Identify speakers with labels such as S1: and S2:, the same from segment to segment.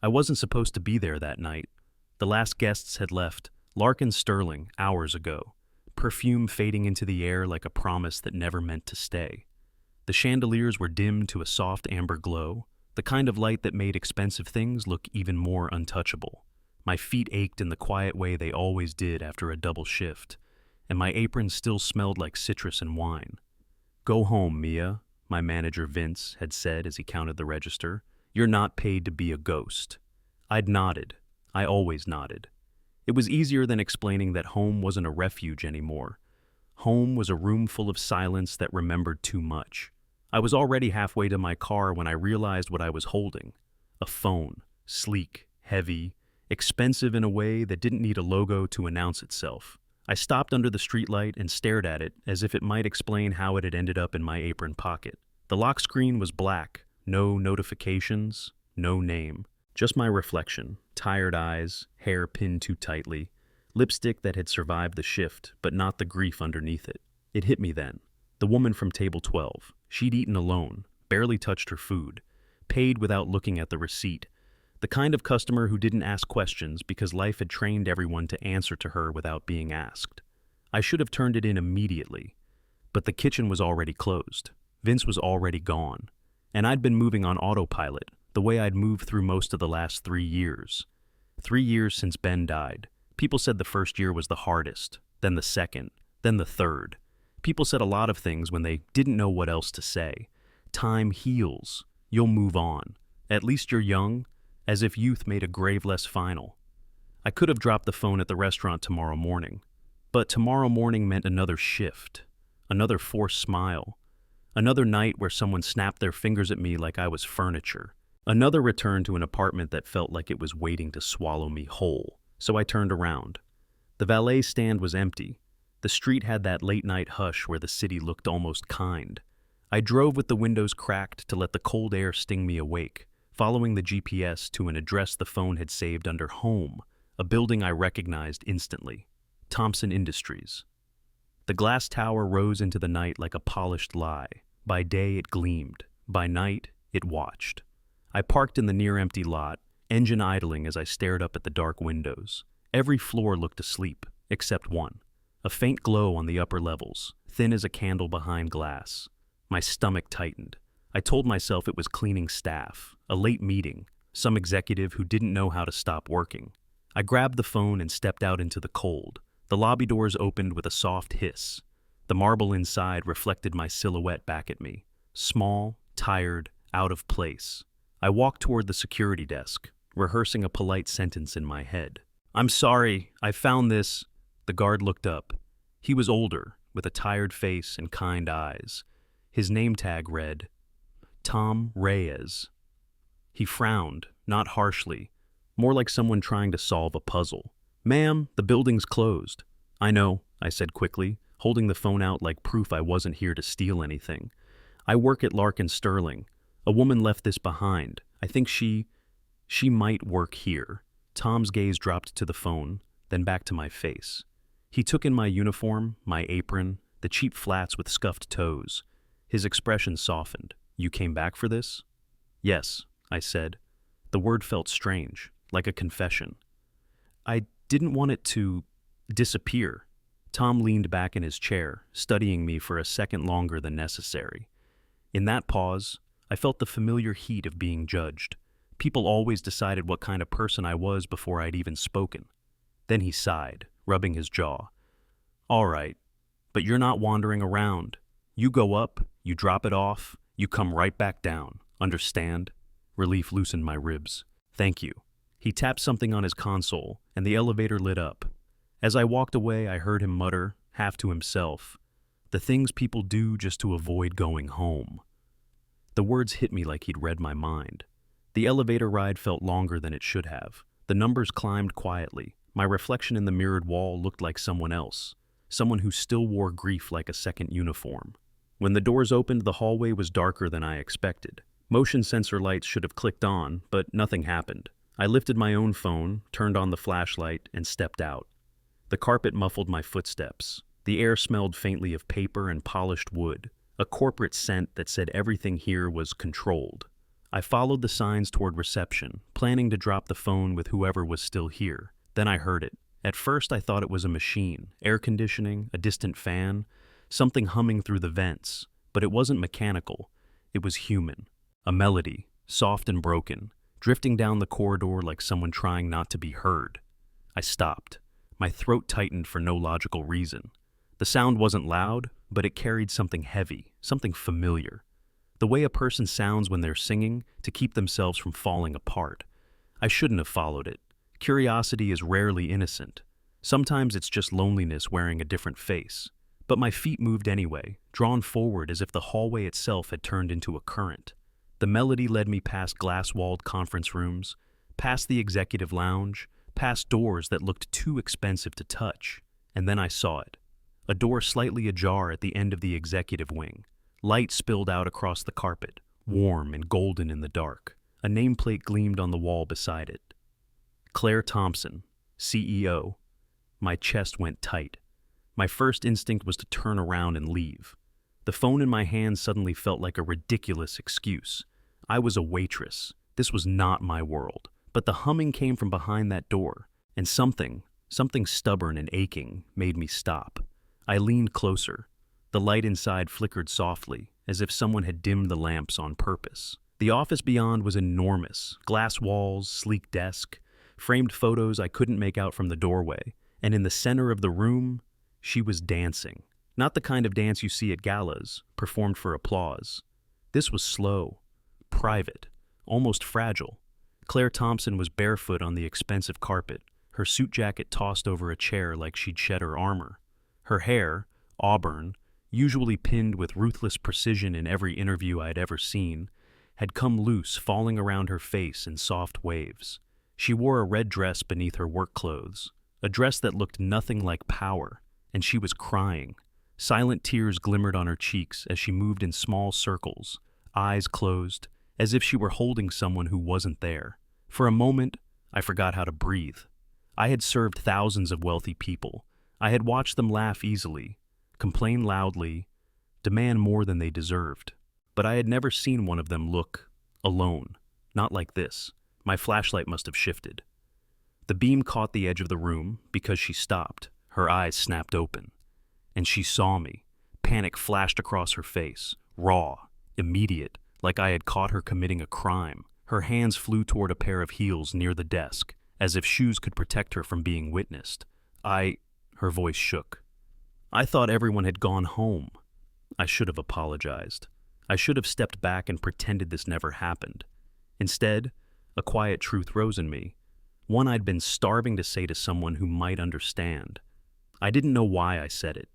S1: I wasn't supposed to be there that night. The last guests had left, Larkin Sterling, hours ago, perfume fading into the air like a promise that never meant to stay. The chandeliers were dimmed to a soft amber glow, the kind of light that made expensive things look even more untouchable. My feet ached in the quiet way they always did after a double shift, and my apron still smelled like citrus and wine. "Go home, Mia," my manager Vince had said as he counted the register. "You're not paid to be a ghost." I'd nodded. I always nodded. It was easier than explaining that home wasn't a refuge anymore. Home was a room full of silence that remembered too much. I was already halfway to my car when I realized what I was holding. A phone, sleek, heavy, expensive in a way that didn't need a logo to announce itself. I stopped under the streetlight and stared at it as if it might explain how it had ended up in my apron pocket. The lock screen was black, no notifications, no name. Just my reflection, tired eyes, hair pinned too tightly, lipstick that had survived the shift, but not the grief underneath it. It hit me then. The woman from table 12. She'd eaten alone, barely touched her food, paid without looking at the receipt. The kind of customer who didn't ask questions because life had trained everyone to answer to her without being asked. I should have turned it in immediately, but the kitchen was already closed. Vince was already gone, and I'd been moving on autopilot, the way I'd moved through most of the last 3 years. 3 years since Ben died. People said the first year was the hardest, then the second, then the third. People said a lot of things when they didn't know what else to say. Time heals. You'll move on. At least you're young, as if youth made a grave less final. I could have dropped the phone at the restaurant tomorrow morning, but tomorrow morning meant another shift, another forced smile, another night where someone snapped their fingers at me like I was furniture, another return to an apartment that felt like it was waiting to swallow me whole. So I turned around. The valet stand was empty. The street had that late-night hush where the city looked almost kind. I drove with the windows cracked to let the cold air sting me awake, following the GPS to an address the phone had saved under home, a building I recognized instantly. Thompson Industries. The glass tower rose into the night like a polished lie. By day it gleamed. By night it watched. I parked in the near-empty lot, engine idling as I stared up at the dark windows. Every floor looked asleep, except one. A faint glow on the upper levels, thin as a candle behind glass. My stomach tightened. I told myself it was cleaning staff, a late meeting, some executive who didn't know how to stop working. I grabbed the phone and stepped out into the cold. The lobby doors opened with a soft hiss. The marble inside reflected my silhouette back at me, small, tired, out of place. I walked toward the security desk, rehearsing a polite sentence in my head. "I'm sorry, I found this." The guard looked up. He was older, with a tired face and kind eyes. His name tag read, Tom Reyes. He frowned, not harshly, more like someone trying to solve a puzzle. "Ma'am, the building's closed." "I know," I said quickly, holding the phone out like proof I wasn't here to steal anything. "I work at Larkin Sterling. A woman left this behind. I think she might work here." Tom's gaze dropped to the phone, then back to my face. He took in my uniform, my apron, the cheap flats with scuffed toes. His expression softened. "You came back for this?" "Yes," I said. The word felt strange, like a confession. "I didn't want it to disappear." Tom leaned back in his chair, studying me for a second longer than necessary. In that pause, I felt the familiar heat of being judged. People always decided what kind of person I was before I'd even spoken. Then he sighed, rubbing his jaw. "All right, but you're not wandering around. You go up, you drop it off, you come right back down. Understand?" Relief loosened my ribs. "Thank you." He tapped something on his console, and the elevator lit up. As I walked away, I heard him mutter, half to himself, "The things people do just to avoid going home." The words hit me like he'd read my mind. The elevator ride felt longer than it should have. The numbers climbed quietly. My reflection in the mirrored wall looked like someone else, someone who still wore grief like a second uniform. When the doors opened, the hallway was darker than I expected. Motion sensor lights should have clicked on, but nothing happened. I lifted my own phone, turned on the flashlight, and stepped out. The carpet muffled my footsteps. The air smelled faintly of paper and polished wood, a corporate scent that said everything here was controlled. I followed the signs toward reception, planning to drop the phone with whoever was still here. Then I heard it. At first I thought it was a machine, air conditioning, a distant fan, something humming through the vents. But it wasn't mechanical. It was human. A melody, soft and broken, drifting down the corridor like someone trying not to be heard. I stopped. My throat tightened for no logical reason. The sound wasn't loud, but it carried something heavy, something familiar. The way a person sounds when they're singing to keep themselves from falling apart. I shouldn't have followed it. Curiosity is rarely innocent. Sometimes it's just loneliness wearing a different face. But my feet moved anyway, drawn forward as if the hallway itself had turned into a current. The melody led me past glass-walled conference rooms, past the executive lounge, past doors that looked too expensive to touch. And then I saw it. A door slightly ajar at the end of the executive wing. Light spilled out across the carpet, warm and golden in the dark. A nameplate gleamed on the wall beside it. Claire Thompson, CEO. My chest went tight. My first instinct was to turn around and leave. The phone in my hand suddenly felt like a ridiculous excuse. I was a waitress. This was not my world. But the humming came from behind that door, and something stubborn and aching, made me stop. I leaned closer. The light inside flickered softly, as if someone had dimmed the lamps on purpose. The office beyond was enormous. Glass walls, sleek desk, framed photos I couldn't make out from the doorway. And in the center of the room, she was dancing. Not the kind of dance you see at galas, performed for applause. This was slow, private, almost fragile. Claire Thompson was barefoot on the expensive carpet, her suit jacket tossed over a chair like she'd shed her armor. Her hair, auburn, usually pinned with ruthless precision in every interview I'd ever seen, had come loose, falling around her face in soft waves. She wore a red dress beneath her work clothes, a dress that looked nothing like power, and she was crying. Silent tears glimmered on her cheeks as she moved in small circles, eyes closed, as if she were holding someone who wasn't there. For a moment, I forgot how to breathe. I had served thousands of wealthy people. I had watched them laugh easily, complain loudly, demand more than they deserved. But I had never seen one of them look alone, not like this. My flashlight must have shifted. The beam caught the edge of the room because she stopped. Her eyes snapped open. And she saw me. Panic flashed across her face, raw, immediate, like I had caught her committing a crime. Her hands flew toward a pair of heels near the desk, as if shoes could protect her from being witnessed. Her voice shook. I thought everyone had gone home. I should have apologized. I should have stepped back and pretended this never happened. Instead, a quiet truth rose in me, one I'd been starving to say to someone who might understand. I didn't know why I said it.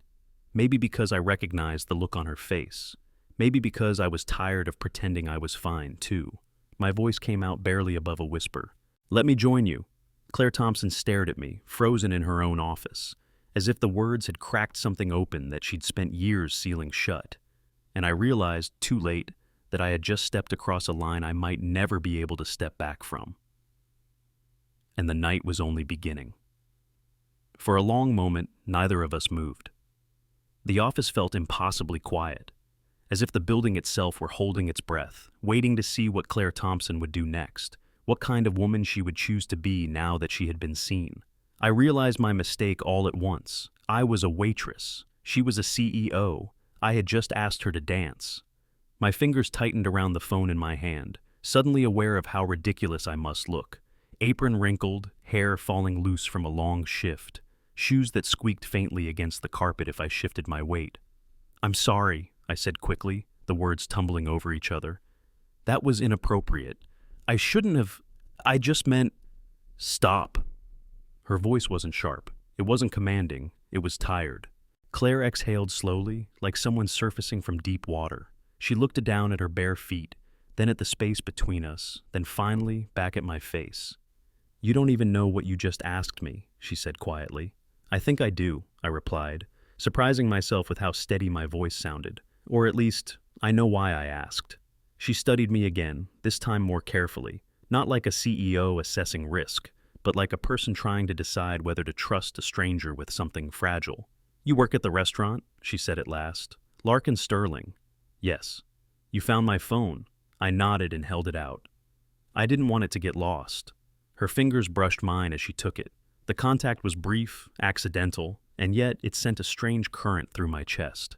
S1: Maybe because I recognized the look on her face. Maybe because I was tired of pretending I was fine, too. My voice came out barely above a whisper. Let me join you. Claire Thompson stared at me, frozen in her own office, as if the words had cracked something open that she'd spent years sealing shut. And I realized, too late, that I had just stepped across a line I might never be able to step back from. And the night was only beginning. For a long moment, neither of us moved. The office felt impossibly quiet, as if the building itself were holding its breath, waiting to see what Claire Thompson would do next, what kind of woman she would choose to be now that she had been seen. I realized my mistake all at once. I was a waitress. She was a CEO. I had just asked her to dance. My fingers tightened around the phone in my hand, suddenly aware of how ridiculous I must look. Apron wrinkled, hair falling loose from a long shift, shoes that squeaked faintly against the carpet if I shifted my weight. I'm sorry, I said quickly, the words tumbling over each other. That was inappropriate. I shouldn't have. I just meant. Stop. Her voice wasn't sharp. It wasn't commanding. It was tired. Claire exhaled slowly, like someone surfacing from deep water. She looked down at her bare feet, then at the space between us, then finally back at my face. You don't even know what you just asked me, she said quietly. I think I do, I replied, surprising myself with how steady my voice sounded. Or at least, I know why I asked. She studied me again, this time more carefully, not like a CEO assessing risk, but like a person trying to decide whether to trust a stranger with something fragile. You work at the restaurant, she said at last. Larkin Sterling. Yes. You found my phone. I nodded and held it out. I didn't want it to get lost. Her fingers brushed mine as she took it. The contact was brief, accidental, and yet it sent a strange current through my chest.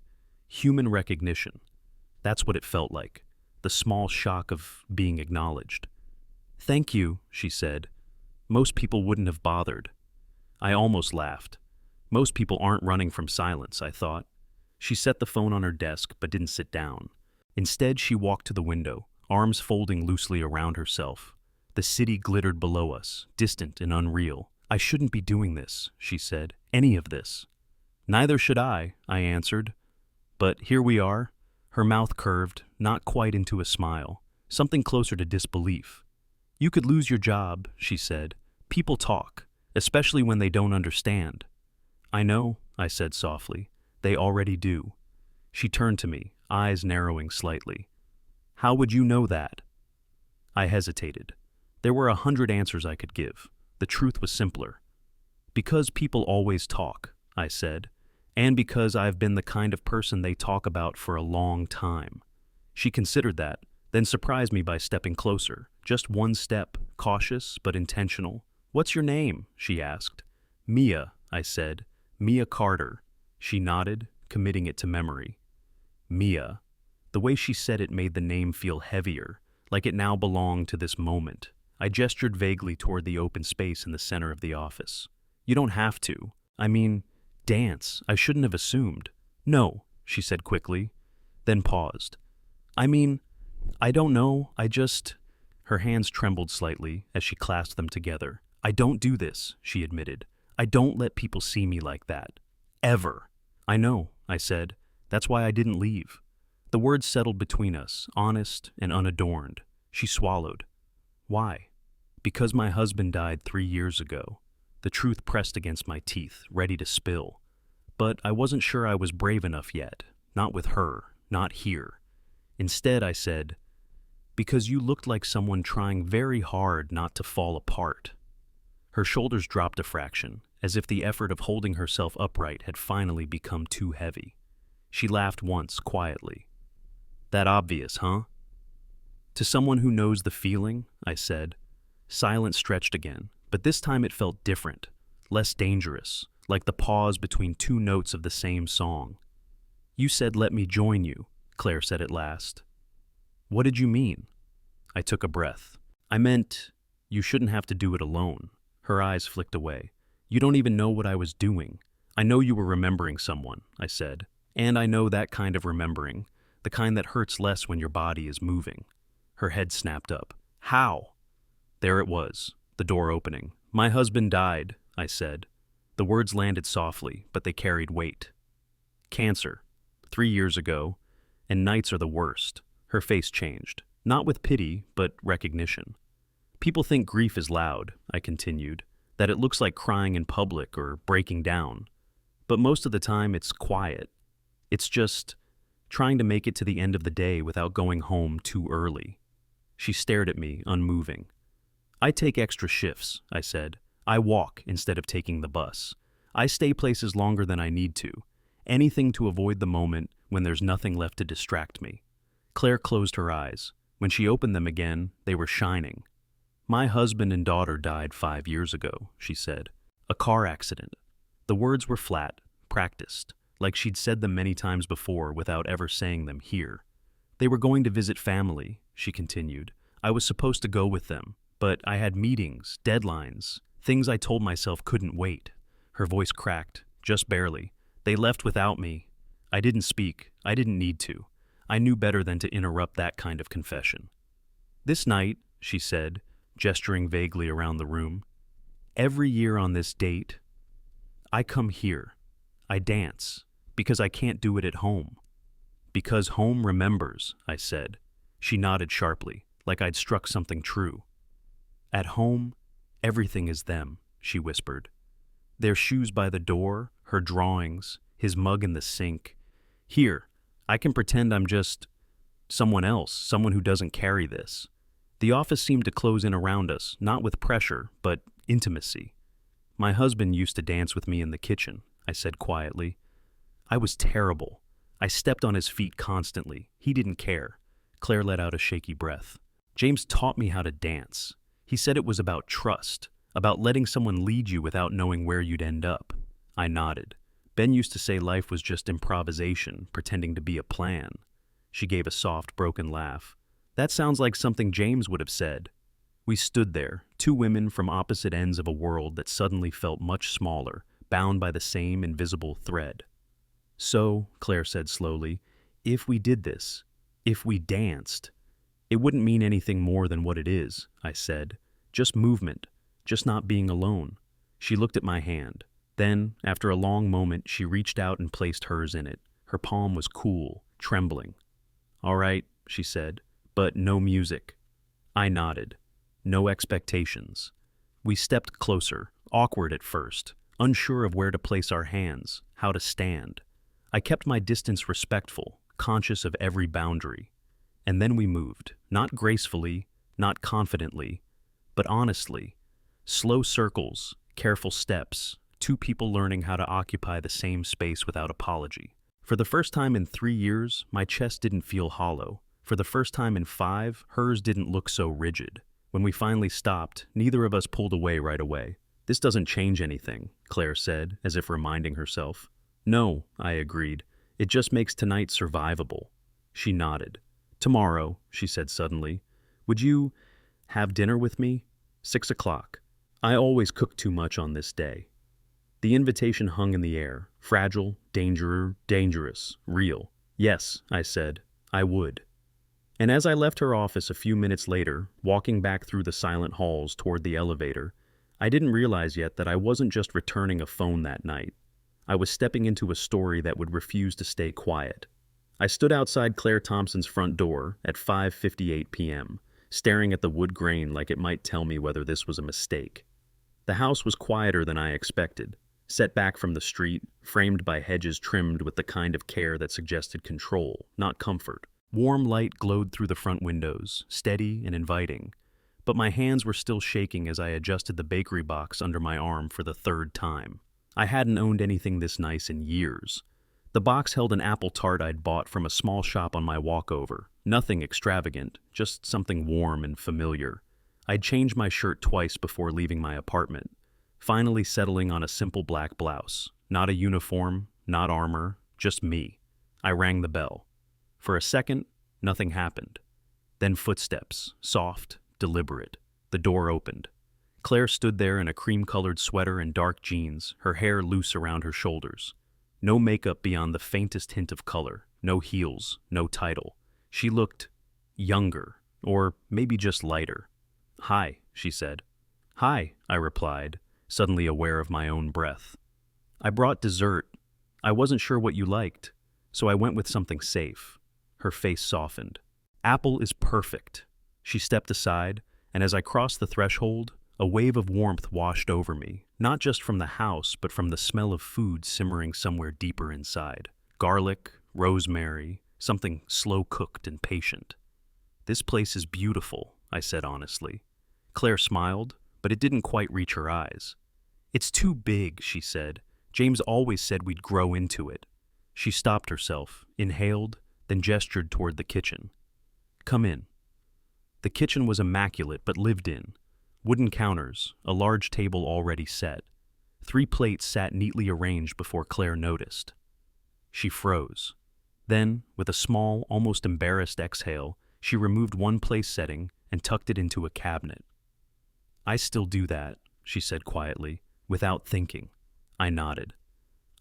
S1: Human recognition. That's what it felt like. The small shock of being acknowledged. "Thank you," she said. "Most people wouldn't have bothered." I almost laughed. Most people aren't running from silence, I thought. She set the phone on her desk but didn't sit down. Instead, she walked to the window, arms folding loosely around herself. The city glittered below us, distant and unreal. "I shouldn't be doing this," she said. "Any of this." "Neither should I answered. "But here we are." Her mouth curved, not quite into a smile, something closer to disbelief. "You could lose your job," she said. "People talk, especially when they don't understand." "I know," I said softly. "They already do." She turned to me, eyes narrowing slightly. "How would you know that?" I hesitated. There were 100 answers I could give. The truth was simpler. "Because people always talk," I said, "and because I've been the kind of person they talk about for a long time." She considered that, then surprised me by stepping closer. Just one step, cautious but intentional. "What's your name?" she asked. "Mia," I said. "Mia Carter." She nodded, committing it to memory. Mia. The way she said it made the name feel heavier, like it now belonged to this moment. I gestured vaguely toward the open space in the center of the office. "You don't have to. I mean, dance. I shouldn't have assumed." "No," she said quickly, then paused. "I mean, I don't know, I just—" Her hands trembled slightly as she clasped them together. "I don't do this," she admitted. "I don't let people see me like that. Ever." "I know," I said. "That's why I didn't leave." The words settled between us, honest and unadorned. She swallowed. "Why?" "Because my husband died 3 years ago." The truth pressed against my teeth, ready to spill. But I wasn't sure I was brave enough yet. Not with her. Not here. Instead, I said, "Because you looked like someone trying very hard not to fall apart." Her shoulders dropped a fraction, as if the effort of holding herself upright had finally become too heavy. She laughed once, quietly. "That obvious, huh?" "To someone who knows the feeling," I said. Silence stretched again, but this time it felt different, less dangerous, like the pause between two notes of the same song. "You said let me join you," Claire said at last. "What did you mean?" I took a breath. "I meant, you shouldn't have to do it alone." Her eyes flicked away. "You don't even know what I was doing. I know you were remembering someone," I said. "And I know that kind of remembering, the kind that hurts less when your body is moving." Her head snapped up. "How?" There it was, the door opening. "My husband died," I said. The words landed softly, but they carried weight. "Cancer. 3 years ago. And nights are the worst." Her face changed. Not with pity, but recognition. "People think grief is loud," I continued, "that it looks like crying in public or breaking down. But most of the time it's quiet. It's just trying to make it to the end of the day without going home too early." She stared at me, unmoving. "I take extra shifts," I said. "I walk instead of taking the bus. I stay places longer than I need to. Anything to avoid the moment when there's nothing left to distract me." Claire closed her eyes. When she opened them again, they were shining. "My husband and daughter died 5 years ago," she said. "A car accident." The words were flat, practiced, like she'd said them many times before without ever saying them here. "They were going to visit family," she continued. "I was supposed to go with them, but I had meetings, deadlines, things I told myself couldn't wait." Her voice cracked, just barely. "They left without me. I didn't speak. I didn't need to. I knew better than to interrupt that kind of confession." "This night," she said, gesturing vaguely around the room, "every year on this date, I come here. I dance, because I can't do it at home." "Because home remembers," I said. She nodded sharply, like I'd struck something true. "At home, everything is them," she whispered. "Their shoes by the door, her drawings, his mug in the sink. Here, I can pretend I'm just someone else, someone who doesn't carry this." The office seemed to close in around us, not with pressure, but intimacy. "My husband used to dance with me in the kitchen," I said quietly. "I was terrible. I stepped on his feet constantly. He didn't care. Claire let out a shaky breath. James taught me how to dance. He said it was about trust, about letting someone lead you without knowing where you'd end up. I nodded. Ben used to say life was just improvisation, pretending to be a plan. She gave a soft, broken laugh. That sounds like something James would have said. We stood there, two women from opposite ends of a world that suddenly felt much smaller, bound by the same invisible thread. So, Claire said slowly, if we did this, if we danced, it wouldn't mean anything more than what it is, I said. Just movement, just not being alone. She looked at my hand. Then, after a long moment, she reached out and placed hers in it. Her palm was cool, trembling. All right, she said, but no music. I nodded. No expectations. We stepped closer, awkward at first, unsure of where to place our hands, how to stand. I kept my distance respectful, conscious of every boundary. And then we moved, not gracefully, not confidently, but honestly. Slow circles, careful steps, two people learning how to occupy the same space without apology. For the first time in 3 years, my chest didn't feel hollow. For the first time in 5, hers didn't look so rigid. When we finally stopped, neither of us pulled away right away. This doesn't change anything, Claire said, as if reminding herself. No, I agreed. It just makes tonight survivable. She nodded. Tomorrow, she said suddenly, would you have dinner with me? 6 o'clock. I always cook too much on this day. The invitation hung in the air, fragile, dangerous, real. Yes, I said, I would. And as I left her office a few minutes later, walking back through the silent halls toward the elevator, I didn't realize yet that I wasn't just returning a phone that night. I was stepping into a story that would refuse to stay quiet. I stood outside Claire Thompson's front door at 5:58 p.m., staring at the wood grain like it might tell me whether this was a mistake. The house was quieter than I expected, set back from the street, framed by hedges trimmed with the kind of care that suggested control, not comfort. Warm light glowed through the front windows, steady and inviting, but my hands were still shaking as I adjusted the bakery box under my arm for the 3rd time. I hadn't owned anything this nice in years. The box held an apple tart I'd bought from a small shop on my walkover. Nothing extravagant, just something warm and familiar. I'd changed my shirt twice before leaving my apartment, finally settling on a simple black blouse. Not a uniform, not armor, just me. I rang the bell. For a second, nothing happened. Then footsteps, soft, deliberate. The door opened. Claire stood there in a cream-colored sweater and dark jeans, her hair loose around her shoulders. No makeup beyond the faintest hint of color, no heels, no title. She looked younger, or maybe just lighter. Hi, she said. Hi, I replied, suddenly aware of my own breath. I brought dessert. I wasn't sure what you liked, so I went with something safe. Her face softened. Apple is perfect. She stepped aside, and as I crossed the threshold, a wave of warmth washed over me, not just from the house, but from the smell of food simmering somewhere deeper inside. Garlic, rosemary, something slow-cooked and patient. This place is beautiful, I said honestly. Claire smiled, but it didn't quite reach her eyes. It's too big, she said. James always said we'd grow into it. She stopped herself, inhaled, then gestured toward the kitchen. Come in. The kitchen was immaculate but lived in. Wooden counters, a large table already set. 3 plates sat neatly arranged before Claire noticed. She froze. Then, with a small, almost embarrassed exhale, she removed one place setting and tucked it into a cabinet. I still do that, she said quietly, without thinking. I nodded.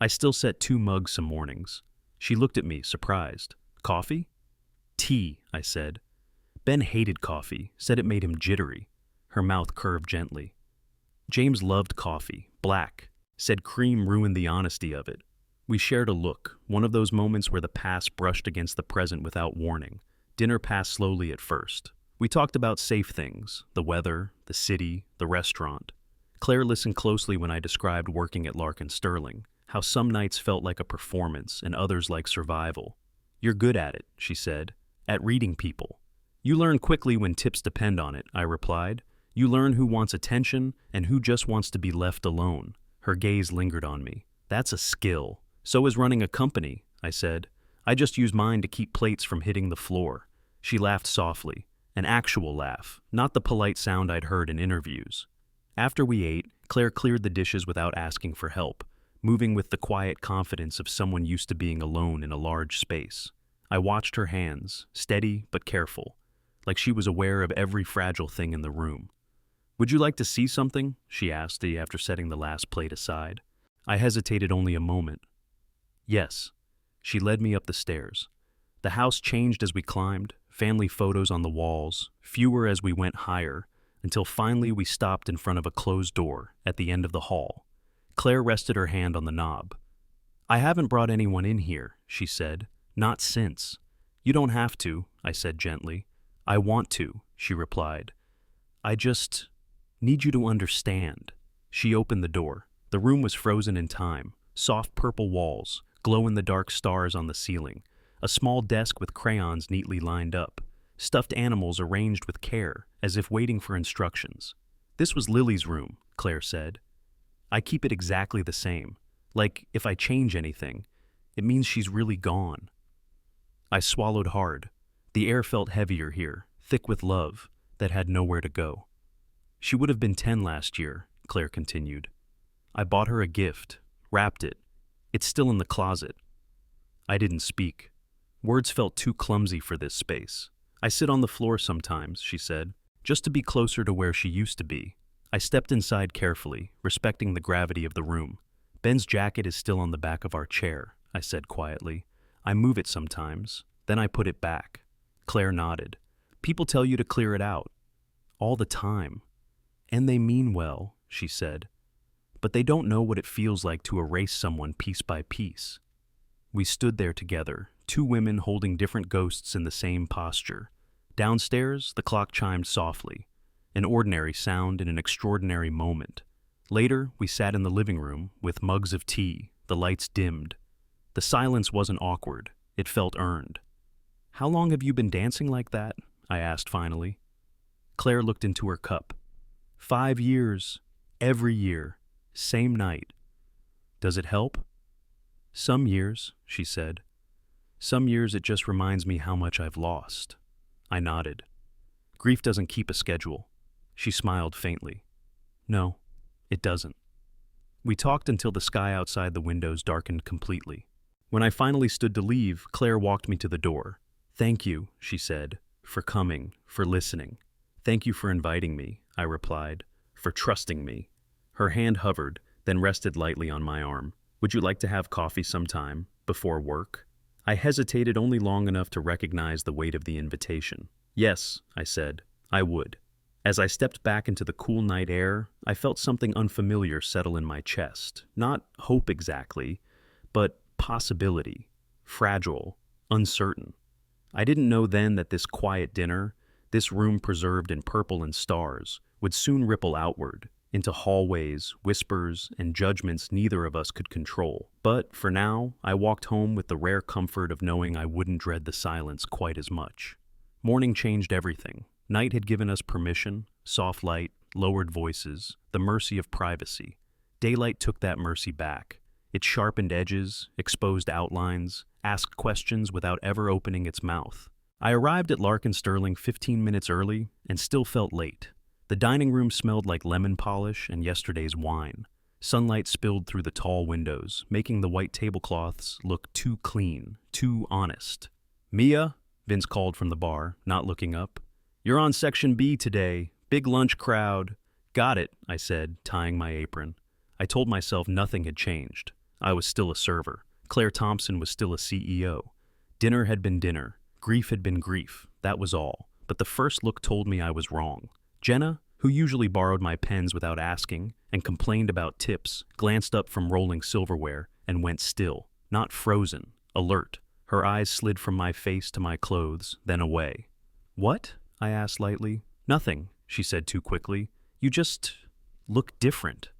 S1: I still set 2 mugs some mornings. She looked at me, surprised. Coffee? Tea, I said. Ben hated coffee, said it made him jittery. Her mouth curved gently. James loved coffee, black, said cream ruined the honesty of it. We shared a look, one of those moments where the past brushed against the present without warning. Dinner passed slowly at first. We talked about safe things, the weather, the city, the restaurant. Claire listened closely when I described working at Larkin Sterling, how some nights felt like a performance and others like survival. You're good at it, she said, at reading people. You learn quickly when tips depend on it, I replied. You learn who wants attention and who just wants to be left alone. Her gaze lingered on me. That's a skill. So is running a company, I said. I just use mine to keep plates from hitting the floor. She laughed softly, an actual laugh, not the polite sound I'd heard in interviews. After we ate, Claire cleared the dishes without asking for help, moving with the quiet confidence of someone used to being alone in a large space. I watched her hands, steady but careful, like she was aware of every fragile thing in the room. "Would you like to see something?" she asked after setting the last plate aside. I hesitated only a moment. "Yes." She led me up the stairs. The house changed as we climbed, family photos on the walls, fewer as we went higher, until finally we stopped in front of a closed door at the end of the hall. Claire rested her hand on the knob. "I haven't brought anyone in here," she said. "Not since." "You don't have to," I said gently. "I want to," she replied. "I just need you to understand." She opened the door. The room was frozen in time, soft purple walls, glow-in-the-dark stars on the ceiling, a small desk with crayons neatly lined up, stuffed animals arranged with care, as if waiting for instructions. "This was Lily's room," Claire said. "I keep it exactly the same. Like, if I change anything, it means she's really gone." I swallowed hard. The air felt heavier here, thick with love, that had nowhere to go. "She would have been 10 last year," Claire continued. "I bought her a gift, wrapped it. It's still in the closet." I didn't speak. Words felt too clumsy for this space. "I sit on the floor sometimes," she said, "just to be closer to where she used to be." I stepped inside carefully, respecting the gravity of the room. "Ben's jacket is still on the back of our chair," I said quietly. "I move it sometimes, then I put it back." Claire nodded. "People tell you to clear it out. All the time. And they mean well," she said. "But they don't know what it feels like to erase someone piece by piece." We stood there together, two women holding different ghosts in the same posture. Downstairs, the clock chimed softly, an ordinary sound in an extraordinary moment. Later, we sat in the living room with mugs of tea, the lights dimmed. The silence wasn't awkward, it felt earned. "How long have you been dancing like that?" I asked finally. Claire looked into her cup. 5 years, every year, same night. "Does it help?" "Some years," she said. "Some years it just reminds me how much I've lost." I nodded. "Grief doesn't keep a schedule." She smiled faintly. "No, it doesn't." We talked until the sky outside the windows darkened completely. When I finally stood to leave, Claire walked me to the door. "Thank you," she said, "for coming, for listening." "Thank you for inviting me," I replied, "for trusting me." Her hand hovered, then rested lightly on my arm. "Would you like to have coffee sometime, before work?" I hesitated only long enough to recognize the weight of the invitation. "Yes," I said, "I would." As I stepped back into the cool night air, I felt something unfamiliar settle in my chest. Not hope exactly, but possibility. Fragile, uncertain. I didn't know then that this quiet dinner, this room preserved in purple and stars, would soon ripple outward, into hallways, whispers, and judgments neither of us could control. But, for now, I walked home with the rare comfort of knowing I wouldn't dread the silence quite as much. Morning changed everything. Night had given us permission, soft light, lowered voices, the mercy of privacy. Daylight took that mercy back. It sharpened edges, exposed outlines, asked questions without ever opening its mouth. I arrived at Larkin Sterling 15 minutes early and still felt late. The dining room smelled like lemon polish and yesterday's wine. Sunlight spilled through the tall windows, making the white tablecloths look too clean, too honest. "Mia," Vince called from the bar, not looking up. "You're on Section B today. Big lunch crowd." "Got it," I said, tying my apron. I told myself nothing had changed. I was still a server. Claire Thompson was still a CEO. Dinner had been dinner. Grief had been grief. That was all. But the first look told me I was wrong. Jenna, who usually borrowed my pens without asking and complained about tips, glanced up from rolling silverware and went still, not frozen, alert. Her eyes slid from my face to my clothes, then away. "What?" I asked lightly. "Nothing," she said too quickly. "You just look different."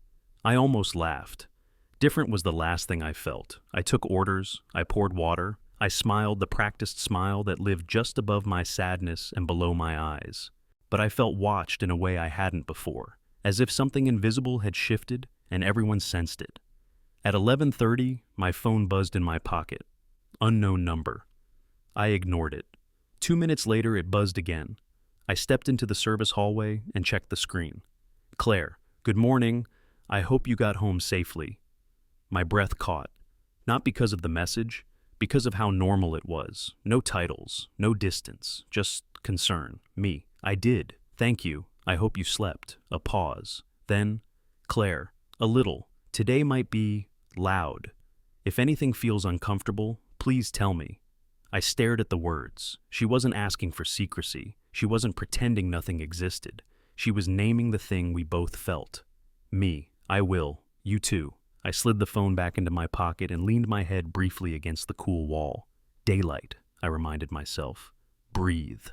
S1: I almost laughed. Different was the last thing I felt. I took orders, I poured water, I smiled the practiced smile that lived just above my sadness and below my eyes. But I felt watched in a way I hadn't before, as if something invisible had shifted and everyone sensed it. At 11:30, my phone buzzed in my pocket. Unknown number. I ignored it. 2 minutes later, it buzzed again. I stepped into the service hallway and checked the screen. Claire, good morning. I hope you got home safely. My breath caught. Not because of the message, because of how normal it was. No titles, no distance, just concern. Me. I did. Thank you. I hope you slept. A pause. Then, Claire, a little. Today might be loud. If anything feels uncomfortable, please tell me. I stared at the words. She wasn't asking for secrecy. She wasn't pretending nothing existed. She was naming the thing we both felt. Me. I will. You too. I slid the phone back into my pocket and leaned my head briefly against the cool wall. Daylight, I reminded myself. Breathe.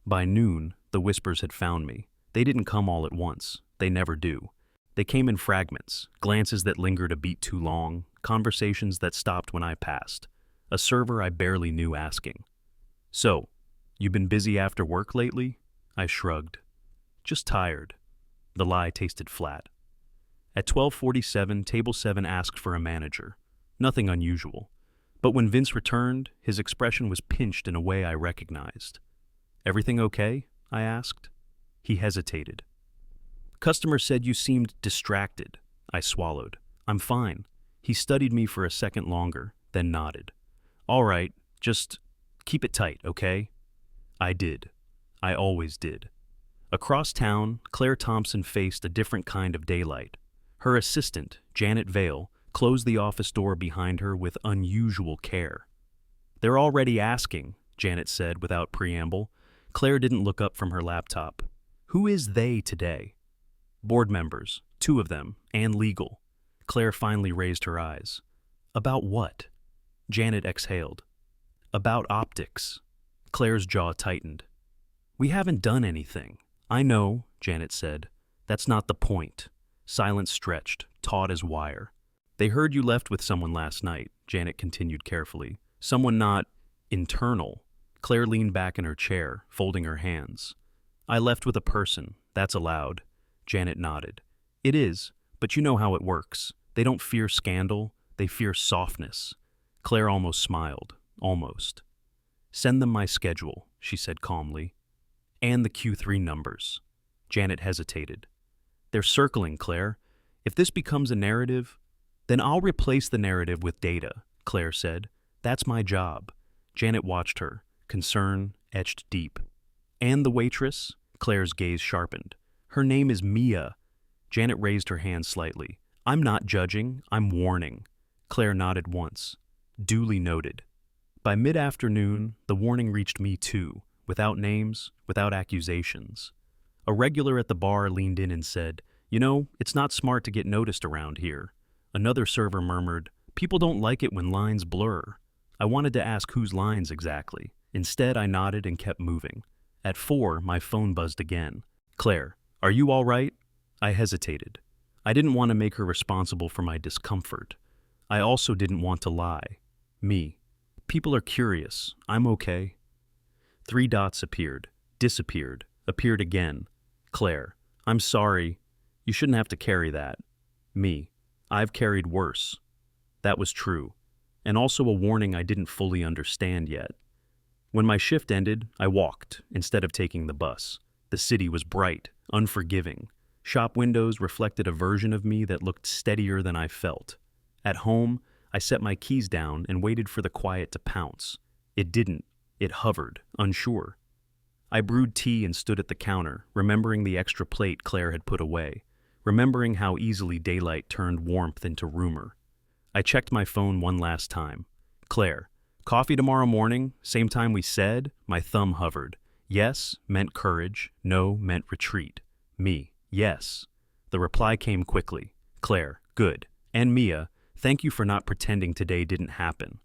S1: By noon, the whispers had found me. They didn't come all at once. They never do. They came in fragments, glances that lingered a beat too long, conversations that stopped when I passed, a server I barely knew asking. So, you been busy after work lately? I shrugged. Just tired. The lie tasted flat. At 12:47, Table 7 asked for a manager. Nothing unusual. But when Vince returned, his expression was pinched in a way I recognized. Everything okay? I asked. He hesitated. Customer said you seemed distracted. I swallowed. I'm fine. He studied me for a second longer, then nodded. All right, just keep it tight, okay? I did. I always did. Across town, Claire Thompson faced a different kind of daylight. Her assistant, Janet Vale, closed the office door behind her with unusual care. They're already asking, Janet said without preamble. Claire didn't look up from her laptop. Who is they today? Board members, 2 of them, and legal. Claire finally raised her eyes. About what? Janet exhaled. About optics. Claire's jaw tightened. We haven't done anything. I know, Janet said. That's not the point. Silence stretched, taut as wire. They heard you left with someone last night, Janet continued carefully. Someone not internal. Claire leaned back in her chair, folding her hands. I left with a person. That's allowed. Janet nodded. It is, but you know how it works. They don't fear scandal. They fear softness. Claire almost smiled. Almost. Send them my schedule, she said calmly. And the Q3 numbers. Janet hesitated. They're circling, Claire. If this becomes a narrative, then I'll replace the narrative with data, Claire said. That's my job. Janet watched her, concern etched deep. And the waitress? Claire's gaze sharpened. Her name is Mia. Janet raised her hand slightly. I'm not judging, I'm warning. Claire nodded once. Duly noted. By mid-afternoon, the warning reached me too, without names, without accusations. A regular at the bar leaned in and said, You know, it's not smart to get noticed around here. Another server murmured, People don't like it when lines blur. I wanted to ask whose lines exactly. Instead, I nodded and kept moving. At 4, my phone buzzed again. Claire, are you all right? I hesitated. I didn't want to make her responsible for my discomfort. I also didn't want to lie. Me. People are curious. I'm okay. 3 dots appeared, disappeared, appeared again. Claire, I'm sorry. You shouldn't have to carry that. Me. I've carried worse. That was true. And also a warning I didn't fully understand yet. When my shift ended, I walked instead of taking the bus. The city was bright, unforgiving. Shop windows reflected a version of me that looked steadier than I felt. At home, I set my keys down and waited for the quiet to pounce. It didn't. It hovered, unsure. I brewed tea and stood at the counter, remembering the extra plate Claire had put away, remembering how easily daylight turned warmth into rumor. I checked my phone one last time. Claire, coffee tomorrow morning, same time we said? My thumb hovered. Yes meant courage, no meant retreat. Me, yes. The reply came quickly. Claire, good. And Mia, thank you for not pretending today didn't happen.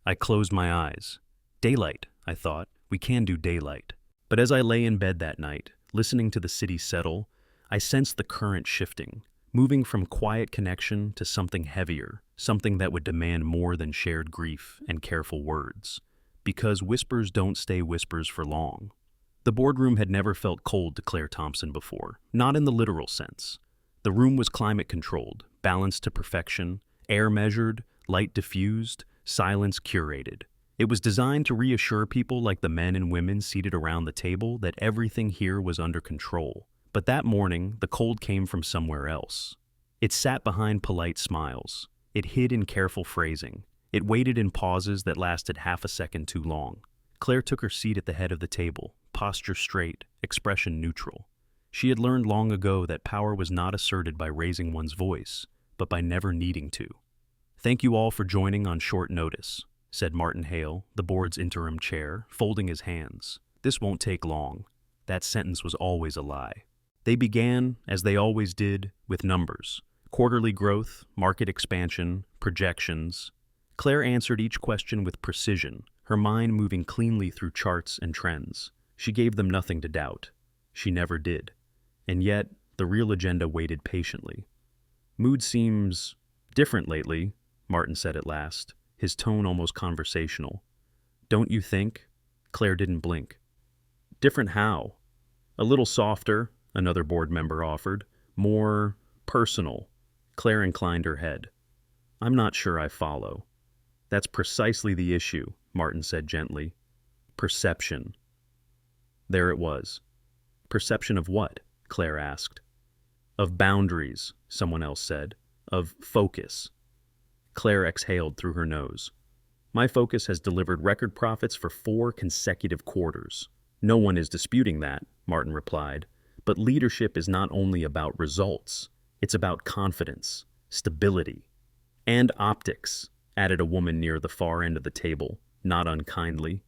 S1: I closed my eyes. Daylight, I thought. We can do daylight. But as I lay in bed that night, listening to the city settle, I sensed the current shifting, moving from quiet connection to something heavier, something that would demand more than shared grief and careful words. Because whispers don't stay whispers for long. The boardroom had never felt cold to Claire Thompson before, not in the literal sense. The room was climate-controlled, balanced to perfection, air measured, light diffused, silence curated. It was designed to reassure people like the men and women seated around the table that everything here was under control. But that morning, the cold came from somewhere else. It sat behind polite smiles. It hid in careful phrasing. It waited in pauses that lasted half a second too long. Claire took her seat at the head of the table, posture straight, expression neutral. She had learned long ago that power was not asserted by raising one's voice, but by never needing to. "Thank you all for joining on short notice," said Martin Hale, the board's interim chair, folding his hands. "This won't take long." That sentence was always a lie. They began, as they always did, with numbers. Quarterly growth, market expansion, projections. Claire answered each question with precision, her mind moving cleanly through charts and trends. She gave them nothing to doubt. She never did. And yet, the real agenda waited patiently. "Mood seems different lately," Martin said at last, his tone almost conversational. "Don't you think?" Claire didn't blink. "Different how?" "A little softer," another board member offered. "More personal." Claire inclined her head. "I'm not sure I follow." "That's precisely the issue," Martin said gently. "Perception." There it was. "Perception of what?" Claire asked. "Of boundaries," someone else said. "Of focus." Claire exhaled through her nose. "My focus has delivered record profits for 4 consecutive quarters." "No one is disputing that," Martin replied. "But leadership is not only about results. It's about confidence, stability, and optics," added a woman near the far end of the table, not unkindly.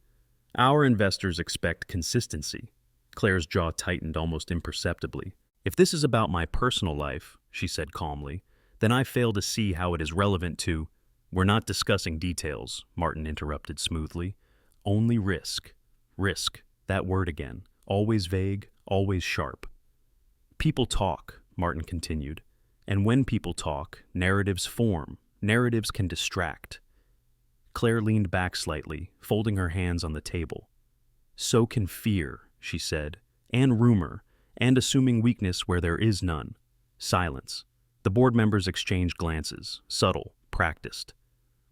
S1: "Our investors expect consistency." Claire's jaw tightened almost imperceptibly. "If this is about my personal life," she said calmly, "then I fail to see how it is relevant to—" "We're not discussing details," Martin interrupted smoothly. "Only risk. Risk, that word again. Always vague, always sharp." "People talk," Martin continued. "And when people talk, narratives form. Narratives can distract." Claire leaned back slightly, folding her hands on the table. "So can fear," she said, "and rumor, and assuming weakness where there is none." Silence. The board members exchanged glances, subtle, practiced.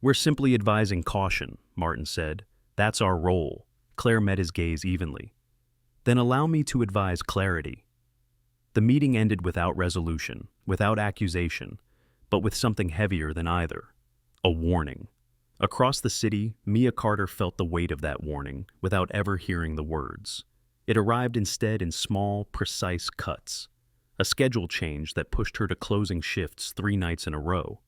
S1: "We're simply advising caution," Martin said. "That's our role." Claire met his gaze evenly. "Then allow me to advise clarity." The meeting ended without resolution, without accusation, but with something heavier than either. A warning. Across the city, Mia Carter felt the weight of that warning without ever hearing the words. It arrived instead in small, precise cuts. A schedule change that pushed her to closing shifts 3 nights in a row.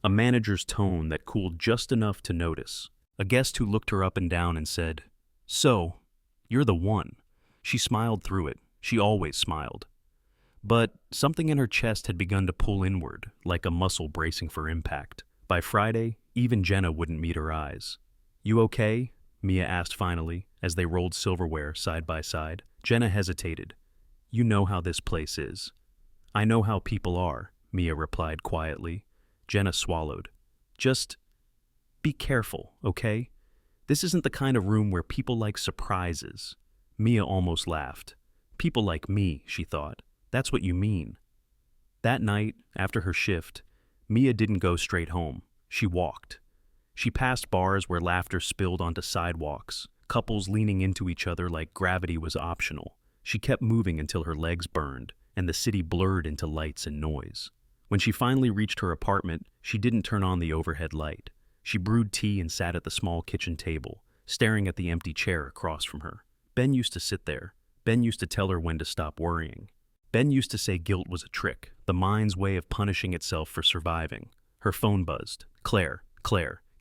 S1: A manager's tone that cooled just enough to notice. A guest who looked her up and down and said, "So, you're the one." She smiled through it. She always smiled. But something in her chest had begun to pull inward, like a muscle bracing for impact. By Friday, even Jenna wouldn't meet her eyes. "You okay?" Mia asked finally, as they rolled silverware side by side. Jenna hesitated. "You know how this place is." "I know how people are," Mia replied quietly. Jenna swallowed. "Just be careful, okay? This isn't the kind of room where people like surprises." Mia almost laughed. "People like me," she thought. "That's what you mean." That night, after her shift, Mia didn't go straight home. She walked. She passed bars where laughter spilled onto sidewalks, couples leaning into each other like gravity was optional. She kept moving until her legs burned, and the city blurred into lights and noise. When she finally reached her apartment, she didn't turn on the overhead light. She brewed tea and sat at the small kitchen table, staring at the empty chair across from her. Ben used to sit there. Ben used to tell her when to stop worrying. Ben used to say guilt was a trick, the mind's way of punishing itself for surviving. Her phone buzzed. "Claire,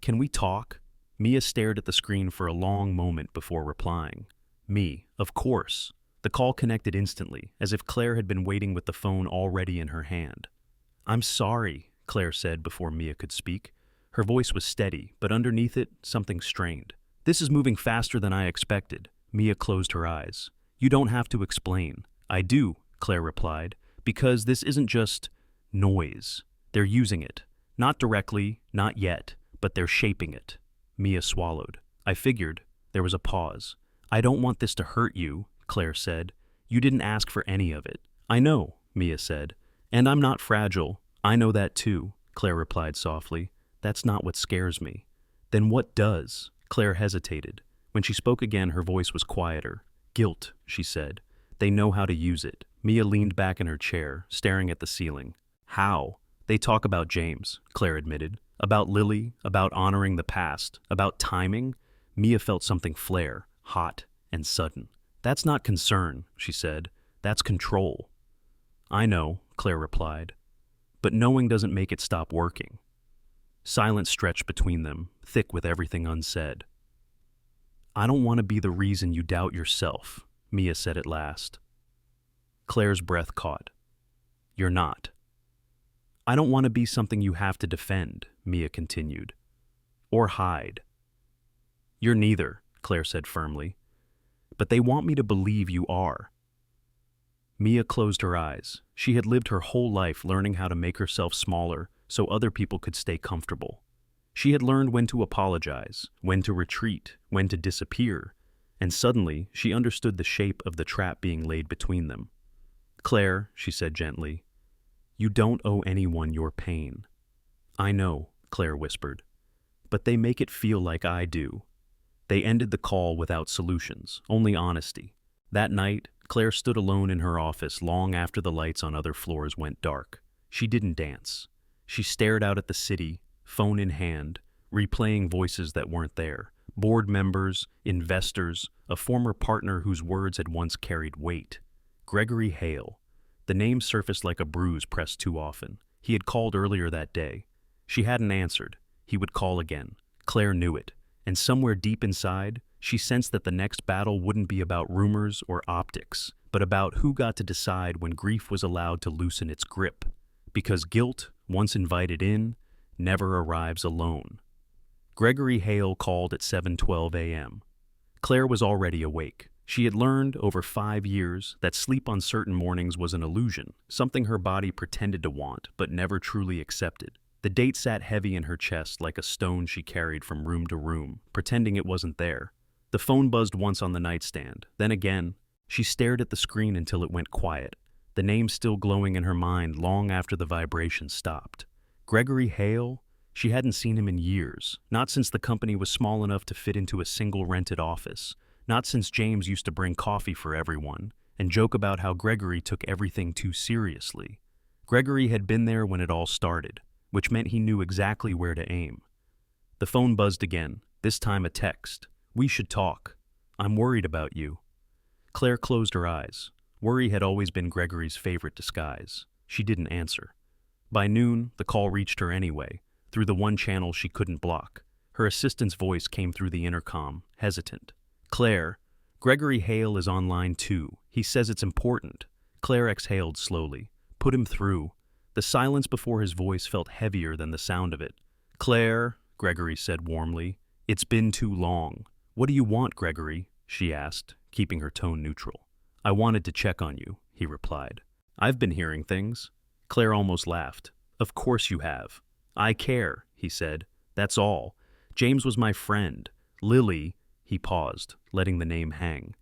S1: can we talk?" Mia stared at the screen for a long moment before replying. "Me, of course." The call connected instantly, as if Claire had been waiting with the phone already in her hand. "I'm sorry," Claire said before Mia could speak. Her voice was steady, but underneath it, something strained. "This is moving faster than I expected." Mia closed her eyes. "You don't have to explain." "I do," Claire replied, "because this isn't just noise. They're using it. Not directly, not yet, but they're shaping it." Mia swallowed. "I figured." There was a pause. "I don't want this to hurt you," Claire said. "You didn't ask for any of it." "I know," Mia said. "And I'm not fragile." "I know that too," Claire replied softly. "That's not what scares me." "Then what does?" Claire hesitated. When she spoke again, her voice was quieter. Guilt, she said. They know how to use it. Mia leaned back in her chair, staring at the ceiling. How? They talk about James, Claire admitted. About Lily, about honoring the past, about timing. Mia felt something flare, hot and sudden. That's not concern, she said. That's control. I know, Claire replied. But knowing doesn't make it stop working. Silence stretched between them, thick with everything unsaid. I don't want to be the reason you doubt yourself, Mia said at last. Claire's breath caught. You're not. I don't want to be something you have to defend, Mia continued. Or hide. You're neither, Claire said firmly. But they want me to believe you are. Mia closed her eyes. She had lived her whole life learning how to make herself smaller so other people could stay comfortable. She had learned when to apologize, when to retreat, when to disappear, and suddenly she understood the shape of the trap being laid between them. Claire, she said gently, you don't owe anyone your pain. I know, Claire whispered, but they make it feel like I do. They ended the call without solutions, only honesty. That night, Claire stood alone in her office long after the lights on other floors went dark. She didn't dance. She stared out at the city, phone in hand, replaying voices that weren't there. Board members, investors, a former partner whose words had once carried weight. Gregory Hale. The name surfaced like a bruise pressed too often. He had called earlier that day. She hadn't answered. He would call again. Claire knew it. And somewhere deep inside, she sensed that the next battle wouldn't be about rumors or optics, but about who got to decide when grief was allowed to loosen its grip. Because guilt, once invited in, never arrives alone. Gregory Hale called at 7:12 a.m. Claire was already awake. She had learned over 5 years that sleep on certain mornings was an illusion, something her body pretended to want but never truly accepted. The date sat heavy in her chest like a stone she carried from room to room, pretending it wasn't there. The phone buzzed once on the nightstand, then again. She stared at the screen until it went quiet, the name still glowing in her mind long after the vibration stopped. Gregory Hale? She hadn't seen him in years, not since the company was small enough to fit into a single rented office, not since James used to bring coffee for everyone and joke about how Gregory took everything too seriously. Gregory had been there when it all started, which meant he knew exactly where to aim. The phone buzzed again, this time a text. We should talk. I'm worried about you. Claire closed her eyes. Worry had always been Gregory's favorite disguise. She didn't answer. By noon, the call reached her anyway, through the one channel she couldn't block. Her assistant's voice came through the intercom, hesitant. Claire, Gregory Hale is on line 2. He says it's important. Claire exhaled slowly. Put him through. The silence before his voice felt heavier than the sound of it. Claire, Gregory said warmly, it's been too long. What do you want, Gregory? She asked, keeping her tone neutral. I wanted to check on you, he replied. I've been hearing things. Claire almost laughed. Of course you have. I care, he said. That's all. James was my friend. Lily, he paused, letting the name hang.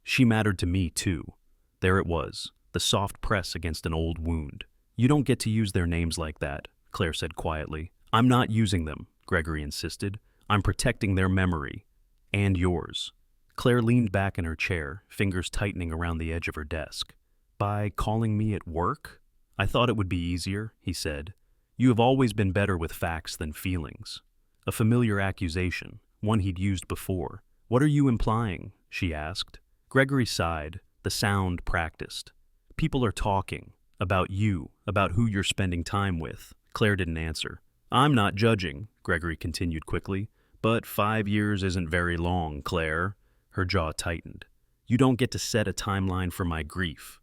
S1: She mattered to me, too. There it was, the soft press against an old wound. You don't get to use their names like that, Claire said quietly. I'm not using them, Gregory insisted. I'm protecting their memory. And yours. Claire leaned back in her chair, fingers tightening around the edge of her desk. By calling me at work? I thought it would be easier, he said. You have always been better with facts than feelings. A familiar accusation, one he'd used before. What are you implying? She asked. Gregory sighed, the sound practiced. People are talking. About you, about who you're spending time with. Claire didn't answer. I'm not judging, Gregory continued quickly. But 5 years isn't very long, Claire. Her jaw tightened. You don't get to set a timeline for my grief.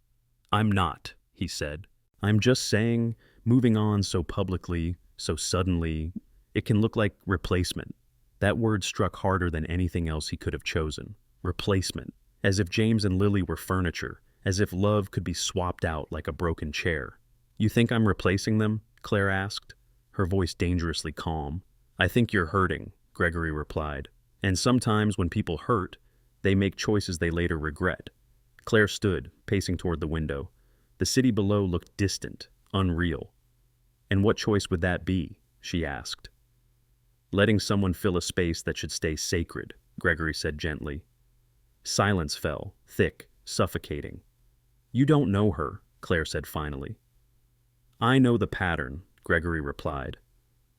S1: I'm not, he said. I'm just saying, moving on so publicly, so suddenly, it can look like replacement. That word struck harder than anything else he could have chosen. Replacement. As if James and Lily were furniture, as if love could be swapped out like a broken chair. You think I'm replacing them? Claire asked, her voice dangerously calm. I think you're hurting, Gregory replied. And sometimes when people hurt, they make choices they later regret. Claire stood, pacing toward the window. The city below looked distant, unreal. And what choice would that be? She asked. Letting someone fill a space that should stay sacred, Gregory said gently. Silence fell, thick, suffocating. You don't know her, Claire said finally. I know the pattern, Gregory replied.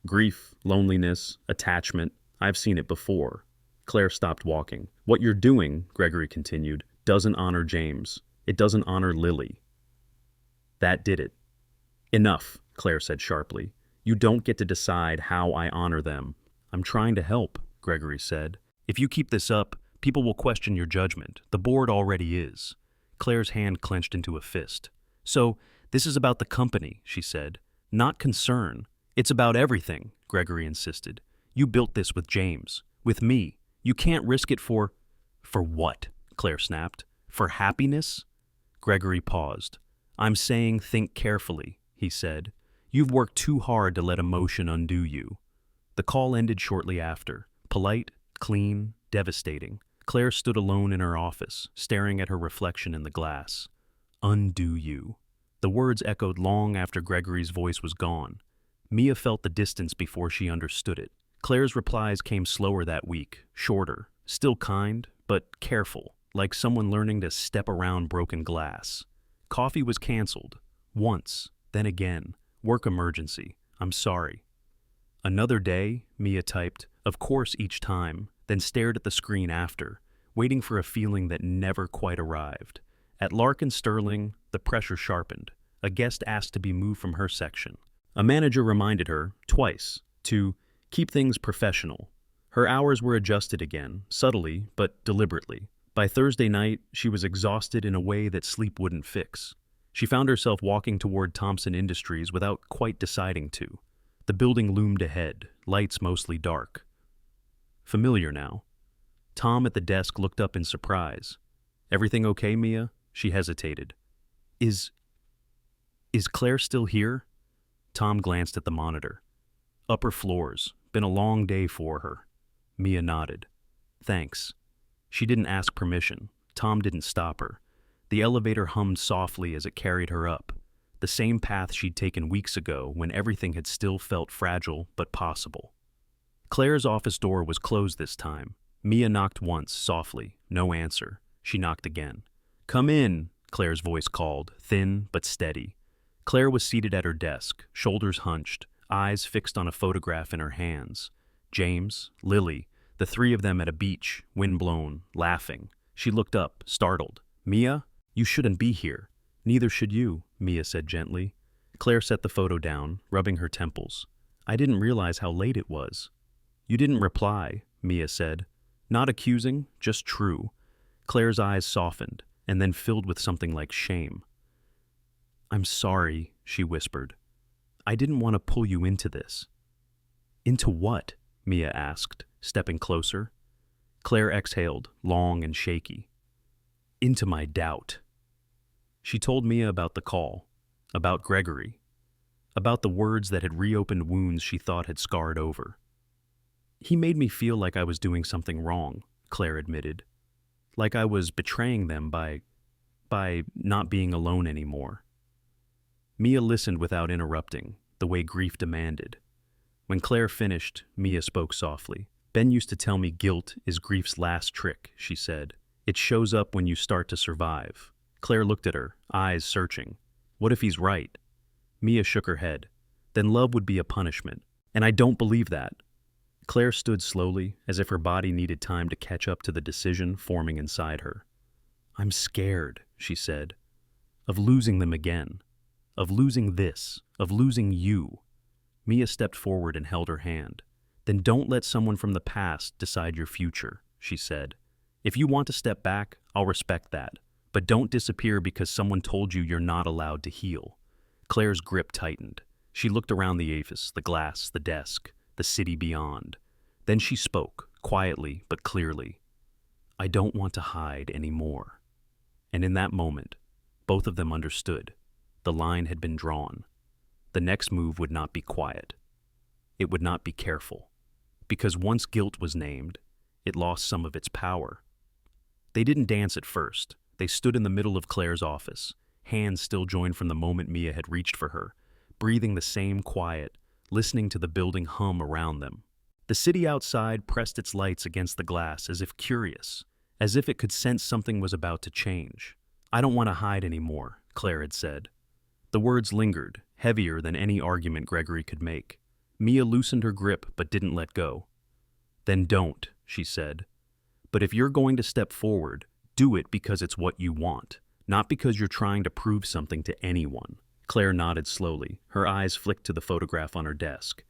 S1: Grief, loneliness, attachment, I've seen it before. Claire stopped walking. What you're doing, Gregory continued, doesn't honor James. It doesn't honor Lily. That did it. Enough, Claire said sharply. You don't get to decide how I honor them. I'm trying to help, Gregory said. If you keep this up, people will question your judgment. The board already is. Claire's hand clenched into a fist. So, this is about the company, she said. Not concern. It's about everything, Gregory insisted. You built this with James. With me. You can't risk it for... For what? Claire snapped. For happiness? Gregory paused. I'm saying think carefully, he said. You've worked too hard to let emotion undo you. The call ended shortly after. Polite, clean, devastating. Claire stood alone in her office, staring at her reflection in the glass. Undo you. The words echoed long after Gregory's voice was gone. Mia felt the distance before she understood it. Claire's replies came slower that week, shorter, still kind, but careful, like someone learning to step around broken glass. Coffee was canceled. Once, then again. Work emergency. I'm sorry. Another day, Mia typed, of course each time, then stared at the screen after, waiting for a feeling that never quite arrived. At Larkin Sterling, the pressure sharpened. A guest asked to be moved from her section. A manager reminded her, twice, to keep things professional. Her hours were adjusted again, subtly but deliberately. By Thursday night, she was exhausted in a way that sleep wouldn't fix. She found herself walking toward Thompson Industries without quite deciding to. The building loomed ahead, lights mostly dark. Familiar now. Tom at the desk looked up in surprise. Everything okay, Mia? She hesitated. Is Claire still here? Tom glanced at the monitor. Upper floors. Been a long day for her. Mia nodded. Thanks. She didn't ask permission. Tom didn't stop her. The elevator hummed softly as it carried her up. The same path she'd taken weeks ago when everything had still felt fragile but possible. Claire's office door was closed this time. Mia knocked once, softly. No answer. She knocked again. Come in, Claire's voice called, thin but steady. Claire was seated at her desk, shoulders hunched, eyes fixed on a photograph in her hands. James, Lily, the three of them at a beach, wind-blown, laughing. She looked up, startled. Mia? You shouldn't be here. Neither should you, Mia said gently. Claire set the photo down, rubbing her temples. I didn't realize how late it was. You didn't reply, Mia said. Not accusing, just true. Claire's eyes softened, and then filled with something like shame. I'm sorry, she whispered. I didn't want to pull you into this. Into what? Mia asked, stepping closer. Claire exhaled, long and shaky. Into my doubt. She told Mia about the call, about Gregory, about the words that had reopened wounds she thought had scarred over. He made me feel like I was doing something wrong, Claire admitted. Like I was betraying them by not being alone anymore. Mia listened without interrupting, the way grief demanded. When Claire finished, Mia spoke softly. Ben used to tell me guilt is grief's last trick, she said. It shows up when you start to survive. Claire looked at her, eyes searching. What if he's right? Mia shook her head. Then love would be a punishment. And I don't believe that. Claire stood slowly, as if her body needed time to catch up to the decision forming inside her. I'm scared, she said, of losing them again, of losing this, of losing you. Mia stepped forward and held her hand. Then don't let someone from the past decide your future, she said. If you want to step back, I'll respect that. But don't disappear because someone told you you're not allowed to heal. Claire's grip tightened. She looked around the office, the glass, the desk, the city beyond. Then she spoke, quietly but clearly. I don't want to hide anymore. And in that moment, both of them understood. The line had been drawn. The next move would not be quiet. It would not be careful. Because once guilt was named, it lost some of its power. They didn't dance at first. They stood in the middle of Claire's office, hands still joined from the moment Mia had reached for her, breathing the same quiet, listening to the building hum around them. The city outside pressed its lights against the glass as if curious, as if it could sense something was about to change. "I don't want to hide anymore," Claire had said. The words lingered, heavier than any argument Gregory could make. Mia loosened her grip but didn't let go. "Then don't," she said. "But if you're going to step forward, do it because it's what you want, not because you're trying to prove something to anyone." Claire nodded slowly, her eyes flicked to the photograph on her desk,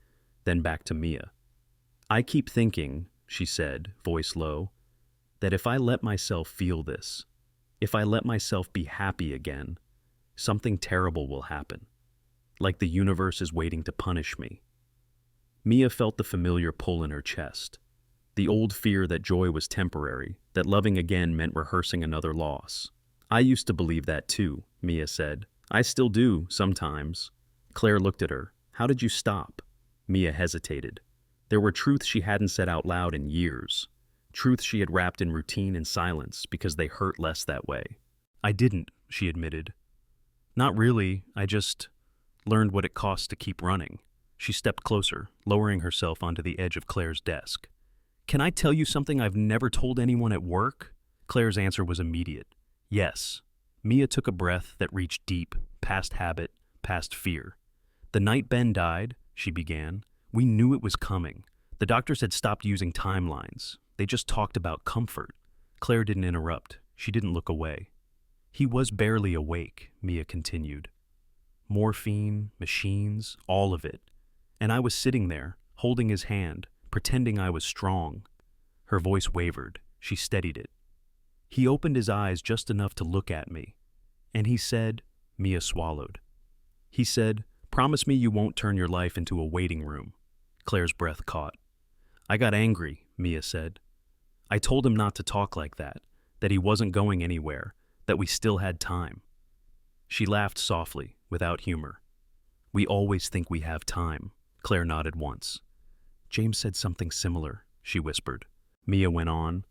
S1: then back to Mia. "I keep thinking," she said, voice low, "that if I let myself feel this, if I let myself be happy again, something terrible will happen. Like the universe is waiting to punish me." Mia felt the familiar pull in her chest. The old fear that joy was temporary, that loving again meant rehearsing another loss. "I used to believe that too," Mia said. "I still do, sometimes." Claire looked at her. "How did you stop?" Mia hesitated. There were truths she hadn't said out loud in years. Truths she had wrapped in routine and silence because they hurt less that way. "I didn't," she admitted. "Not really, I just learned what it costs to keep running." She stepped closer, lowering herself onto the edge of Claire's desk. "Can I tell you something I've never told anyone at work?" Claire's answer was immediate. "Yes." Mia took a breath that reached deep, past habit, past fear. "The night Ben died," she began, "we knew it was coming. The doctors had stopped using timelines. They just talked about comfort." Claire didn't interrupt. She didn't look away. "He was barely awake," Mia continued. "Morphine, machines, all of it. And I was sitting there, holding his hand, pretending I was strong." Her voice wavered. She steadied it. "He opened his eyes just enough to look at me. And he said," Mia swallowed. "He said, 'Promise me you won't turn your life into a waiting room.'" Claire's breath caught. "I got angry," Mia said. "I told him not to talk like that he wasn't going anywhere, that we still had time." She laughed softly, without humor. "We always think we have time." Claire nodded once. "James said something similar," she whispered. Mia went on.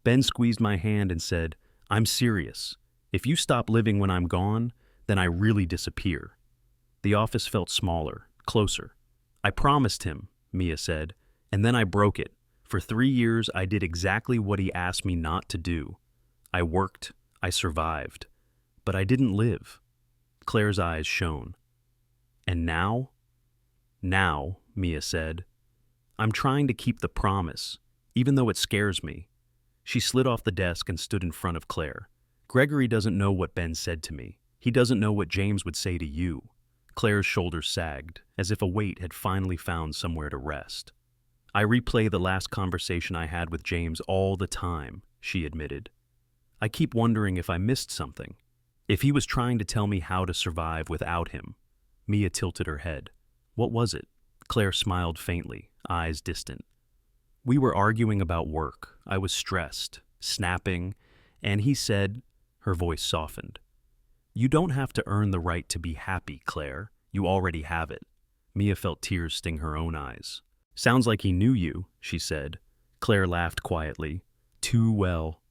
S1: "Ben squeezed my hand and said, 'I'm serious. If you stop living when I'm gone, then I really disappear.'" The office felt smaller, closer. "I promised him," Mia said, "and then I broke it. For 3 years, I did exactly what he asked me not to do. I worked, I survived, but I didn't live." Claire's eyes shone. "And now?" "Now," Mia said, "I'm trying to keep the promise, even though it scares me." She slid off the desk and stood in front of Claire. "Gregory doesn't know what Ben said to me. He doesn't know what James would say to you." Claire's shoulders sagged, as if a weight had finally found somewhere to rest. "I replay the last conversation I had with James all the time," she admitted. "I keep wondering if I missed something. If he was trying to tell me how to survive without him." Mia tilted her head. "What was it?" Claire smiled faintly, eyes distant. "We were arguing about work. I was stressed, snapping, and he said," her voice softened, "You don't have to earn the right to be happy, Claire. You already have it." Mia felt tears sting her own eyes. "Sounds like he knew you," she said. Claire laughed quietly. "Too well."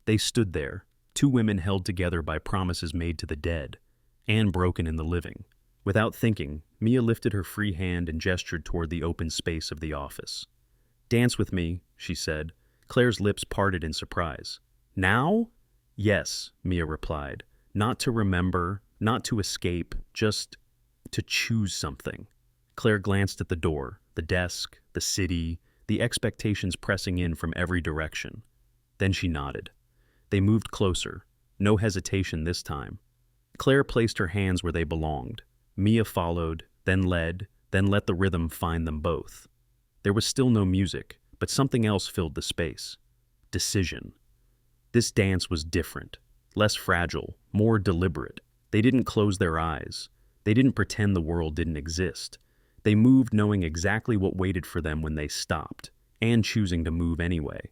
S1: They stood there, two women held together by promises made to the dead, and broken in the living. Without thinking, Mia lifted her free hand and gestured toward the open space of the office. "Dance with me," she said. Claire's lips parted in surprise. "Now?" "Yes," Mia replied. "Not to remember, not to escape, just to choose something." Claire glanced at the door, the desk, the city, the expectations pressing in from every direction. Then she nodded. They moved closer, no hesitation this time. Claire placed her hands where they belonged. Mia followed, then led, then let the rhythm find them both. There was still no music, but something else filled the space. Decision. This dance was different, less fragile, more deliberate. They didn't close their eyes. They didn't pretend the world didn't exist. They moved knowing exactly what waited for them when they stopped, and choosing to move anyway.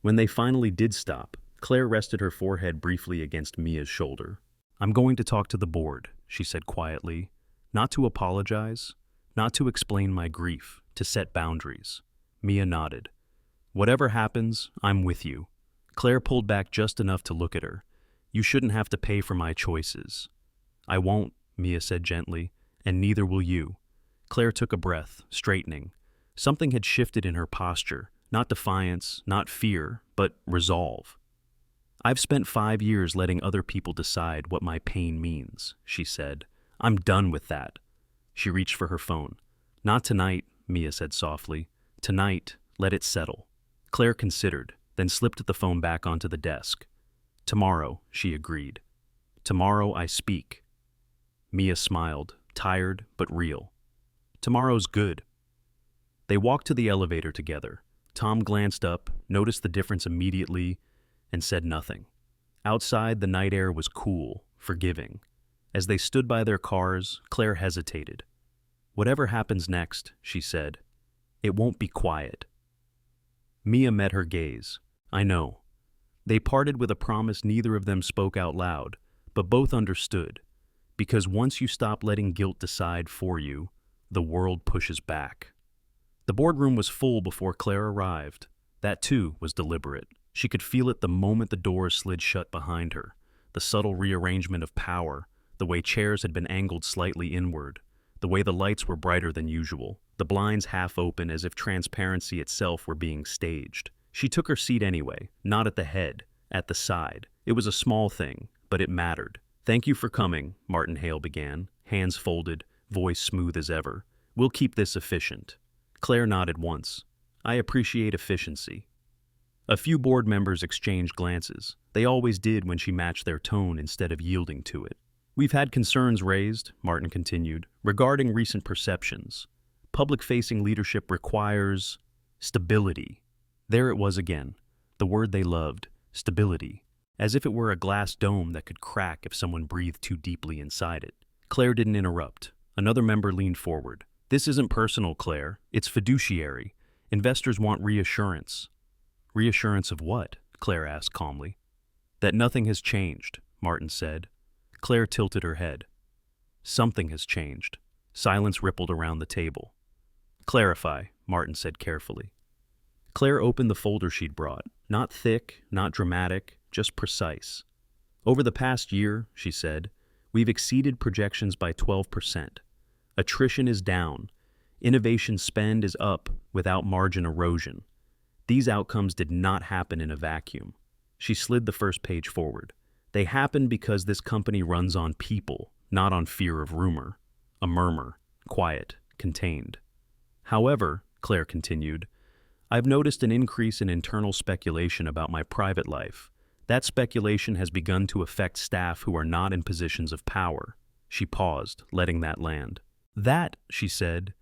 S1: When they finally did stop, Claire rested her forehead briefly against Mia's shoulder. "I'm going to talk to the board," she said quietly. "Not to apologize, not to explain my grief, to set boundaries." Mia nodded. "Whatever happens, I'm with you." Claire pulled back just enough to look at her. "You shouldn't have to pay for my choices." "I won't," Mia said gently, "and neither will you." Claire took a breath, straightening. Something had shifted in her posture, not defiance, not fear, but resolve. "I've spent 5 years letting other people decide what my pain means," she said. "I'm done with that." She reached for her phone. "Not tonight," Mia said softly. "Tonight, let it settle." Claire considered, then slipped the phone back onto the desk. "Tomorrow," she agreed. "Tomorrow I speak." Mia smiled, tired but real. "Tomorrow's good." They walked to the elevator together. Tom glanced up, noticed the difference immediately, and said nothing. Outside, the night air was cool, forgiving. As they stood by their cars, Claire hesitated. "Whatever happens next," she said, "it won't be quiet." Mia met her gaze. "I know." They parted with a promise neither of them spoke out loud, but both understood. Because once you stop letting guilt decide for you, the world pushes back. The boardroom was full before Claire arrived. That, too, was deliberate. She could feel it the moment the doors slid shut behind her. The subtle rearrangement of power, the way chairs had been angled slightly inward, the way the lights were brighter than usual, the blinds half open as if transparency itself were being staged. She took her seat anyway, not at the head, at the side. It was a small thing, but it mattered. "Thank you for coming," Martin Hale began, hands folded, voice smooth as ever. "We'll keep this efficient." Claire nodded once. "I appreciate efficiency." A few board members exchanged glances. They always did when she matched their tone instead of yielding to it. "We've had concerns raised," Martin continued, "regarding recent perceptions. Public-facing leadership requires stability." There it was again, the word they loved, stability, as if it were a glass dome that could crack if someone breathed too deeply inside it. Claire didn't interrupt. Another member leaned forward. "This isn't personal, Claire. It's fiduciary. Investors want reassurance." "Reassurance of what?" Claire asked calmly. "That nothing has changed," Martin said. Claire tilted her head. "Something has changed." Silence rippled around the table. "Clarify," Martin said carefully. Claire opened the folder she'd brought. Not thick, not dramatic, just precise. "Over the past year," she said, "we've exceeded projections by 12%. Attrition is down. Innovation spend is up without margin erosion. These outcomes did not happen in a vacuum." She slid the first page forward. "They happened because this company runs on people, not on fear of rumor. A murmur, quiet, contained. However," Claire continued, "I've noticed an increase in internal speculation about my private life. That speculation has begun to affect staff who are not in positions of power." She paused, letting that land. "That," she said,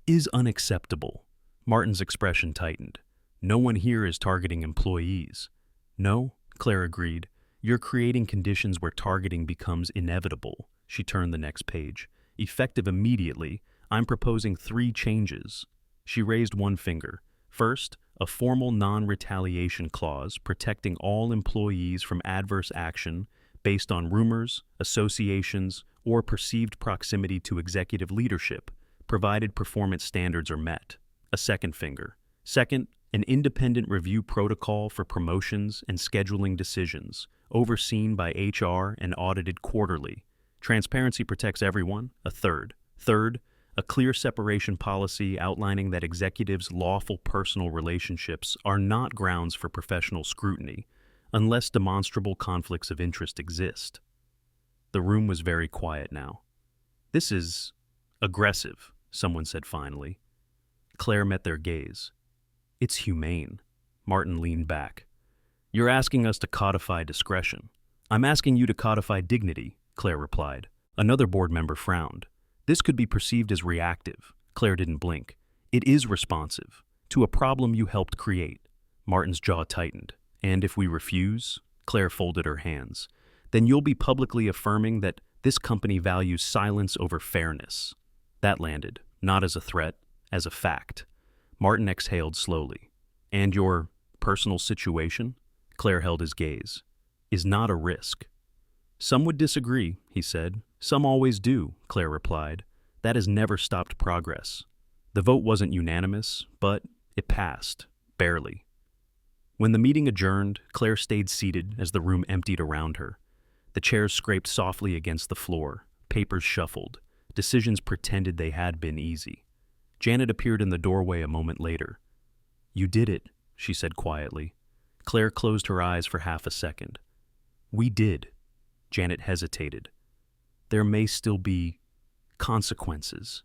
S1: "is unacceptable." Martin's expression tightened. "No one here is targeting employees." "No," Claire agreed. "You're creating conditions where targeting becomes inevitable." She turned the next page. "Effective immediately, I'm proposing 3 changes." She raised one finger. "First, a formal non-retaliation clause protecting all employees from adverse action based on rumors, associations, or perceived proximity to executive leadership, provided performance standards are met." A second finger. "Second, an independent review protocol for promotions and scheduling decisions, overseen by HR and audited quarterly. Transparency protects everyone." A third. "Third, a clear separation policy outlining that executives' lawful personal relationships are not grounds for professional scrutiny, unless demonstrable conflicts of interest exist." The room was very quiet now. "This is aggressive," someone said finally. Claire met their gaze. "It's humane." Martin leaned back. "You're asking us to codify discretion." "I'm asking you to codify dignity," Claire replied. Another board member frowned. "This could be perceived as reactive." Claire didn't blink. "It is responsive to a problem you helped create." Martin's jaw tightened. "And if we refuse?" Claire folded her hands. "Then you'll be publicly affirming that this company values silence over fairness." That landed, not as a threat, as a fact. Martin exhaled slowly. "And your personal situation?" Claire held his gaze. "Is not a risk." "Some would disagree," he said. "Some always do," Claire replied. "That has never stopped progress." The vote wasn't unanimous, but it passed, barely. When the meeting adjourned, Claire stayed seated as the room emptied around her. The chairs scraped softly against the floor, papers shuffled, decisions pretended they had been easy. Janet appeared in the doorway a moment later. "You did it," she said quietly. Claire closed her eyes for half a second. "We did." Janet hesitated. "There may still be consequences."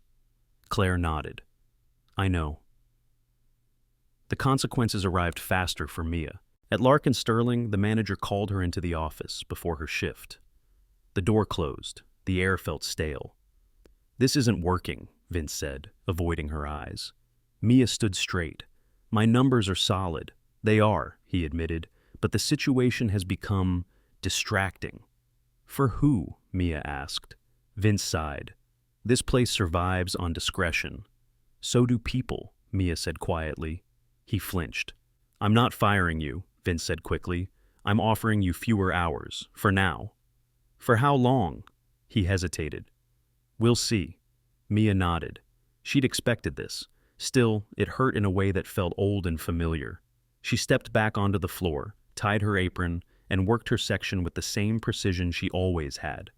S1: Claire nodded. "I know." The consequences arrived faster for Mia. At Larkin Sterling, the manager called her into the office before her shift. The door closed. The air felt stale. "This isn't working," Vince said, avoiding her eyes. Mia stood straight. "My numbers are solid." "They are," he admitted, "but the situation has become distracting." "For who?" Mia asked. Vince sighed. "This place survives on discretion." "So do people," Mia said quietly. He flinched. "I'm not firing you," Vince said quickly. "I'm offering you fewer hours, for now." "For how long?" He hesitated. "We'll see." Mia nodded. She'd expected this. Still, it hurt in a way that felt old and familiar. She stepped back onto the floor, tied her apron, and worked her section with the same precision she always had.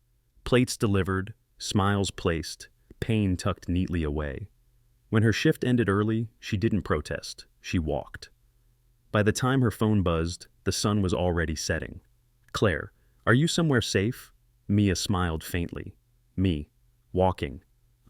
S1: Plates delivered, smiles placed, pain tucked neatly away. When her shift ended early, she didn't protest. She walked. By the time her phone buzzed, the sun was already setting. "Claire, are you somewhere safe?" Mia smiled faintly. "Me. Walking."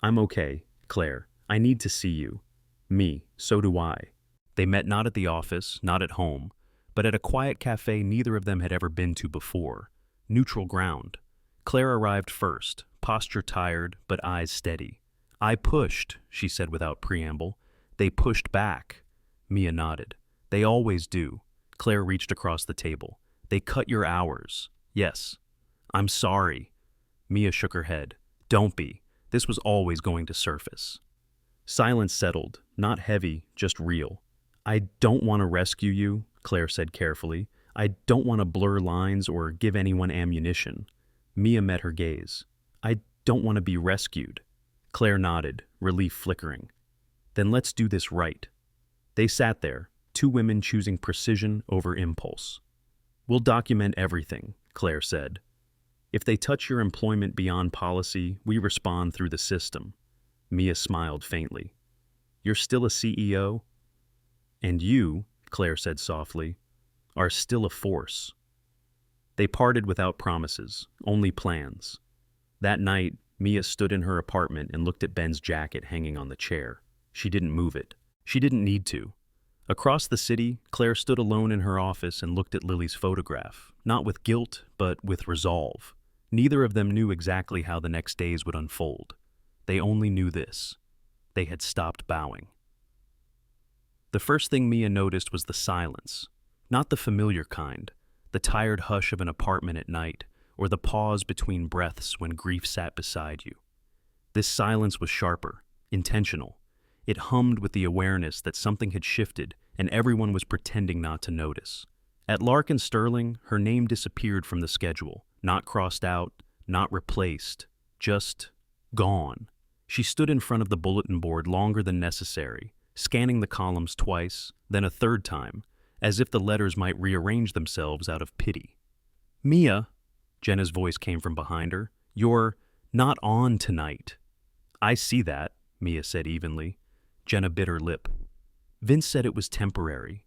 S1: "I'm okay, Claire. I need to see you." "Me. So do I." They met not at the office, not at home, but at a quiet cafe neither of them had ever been to before. Neutral ground. Claire arrived first, posture tired, but eyes steady. "I pushed," she said without preamble. "They pushed back." Mia nodded. "They always do." Claire reached across the table. "They cut your hours." "Yes." "I'm sorry." Mia shook her head. "Don't be. This was always going to surface." Silence settled, not heavy, just real. "I don't want to rescue you," Claire said carefully. "I don't want to blur lines or give anyone ammunition." Mia met her gaze. "I don't want to be rescued." Claire nodded, relief flickering. "Then let's do this right." They sat there, two women choosing precision over impulse. "We'll document everything," Claire said. "If they touch your employment beyond policy, we respond through the system." Mia smiled faintly. "You're still a CEO?" "And you," Claire said softly, "are still a force." They parted without promises, only plans. That night, Mia stood in her apartment and looked at Ben's jacket hanging on the chair. She didn't move it. She didn't need to. Across the city, Claire stood alone in her office and looked at Lily's photograph, not with guilt, but with resolve. Neither of them knew exactly how the next days would unfold. They only knew this. They had stopped bowing. The first thing Mia noticed was the silence. Not the familiar kind, the tired hush of an apartment at night, or the pause between breaths when grief sat beside you. This silence was sharper, intentional. It hummed with the awareness that something had shifted and everyone was pretending not to notice. At Larkin Sterling, her name disappeared from the schedule, not crossed out, not replaced, just gone. She stood in front of the bulletin board longer than necessary, scanning the columns twice, then a third time, as if the letters might rearrange themselves out of pity. "Mia," Jenna's voice came from behind her, "you're not on tonight." "I see that," Mia said evenly. Jenna bit her lip. Vince said it was temporary.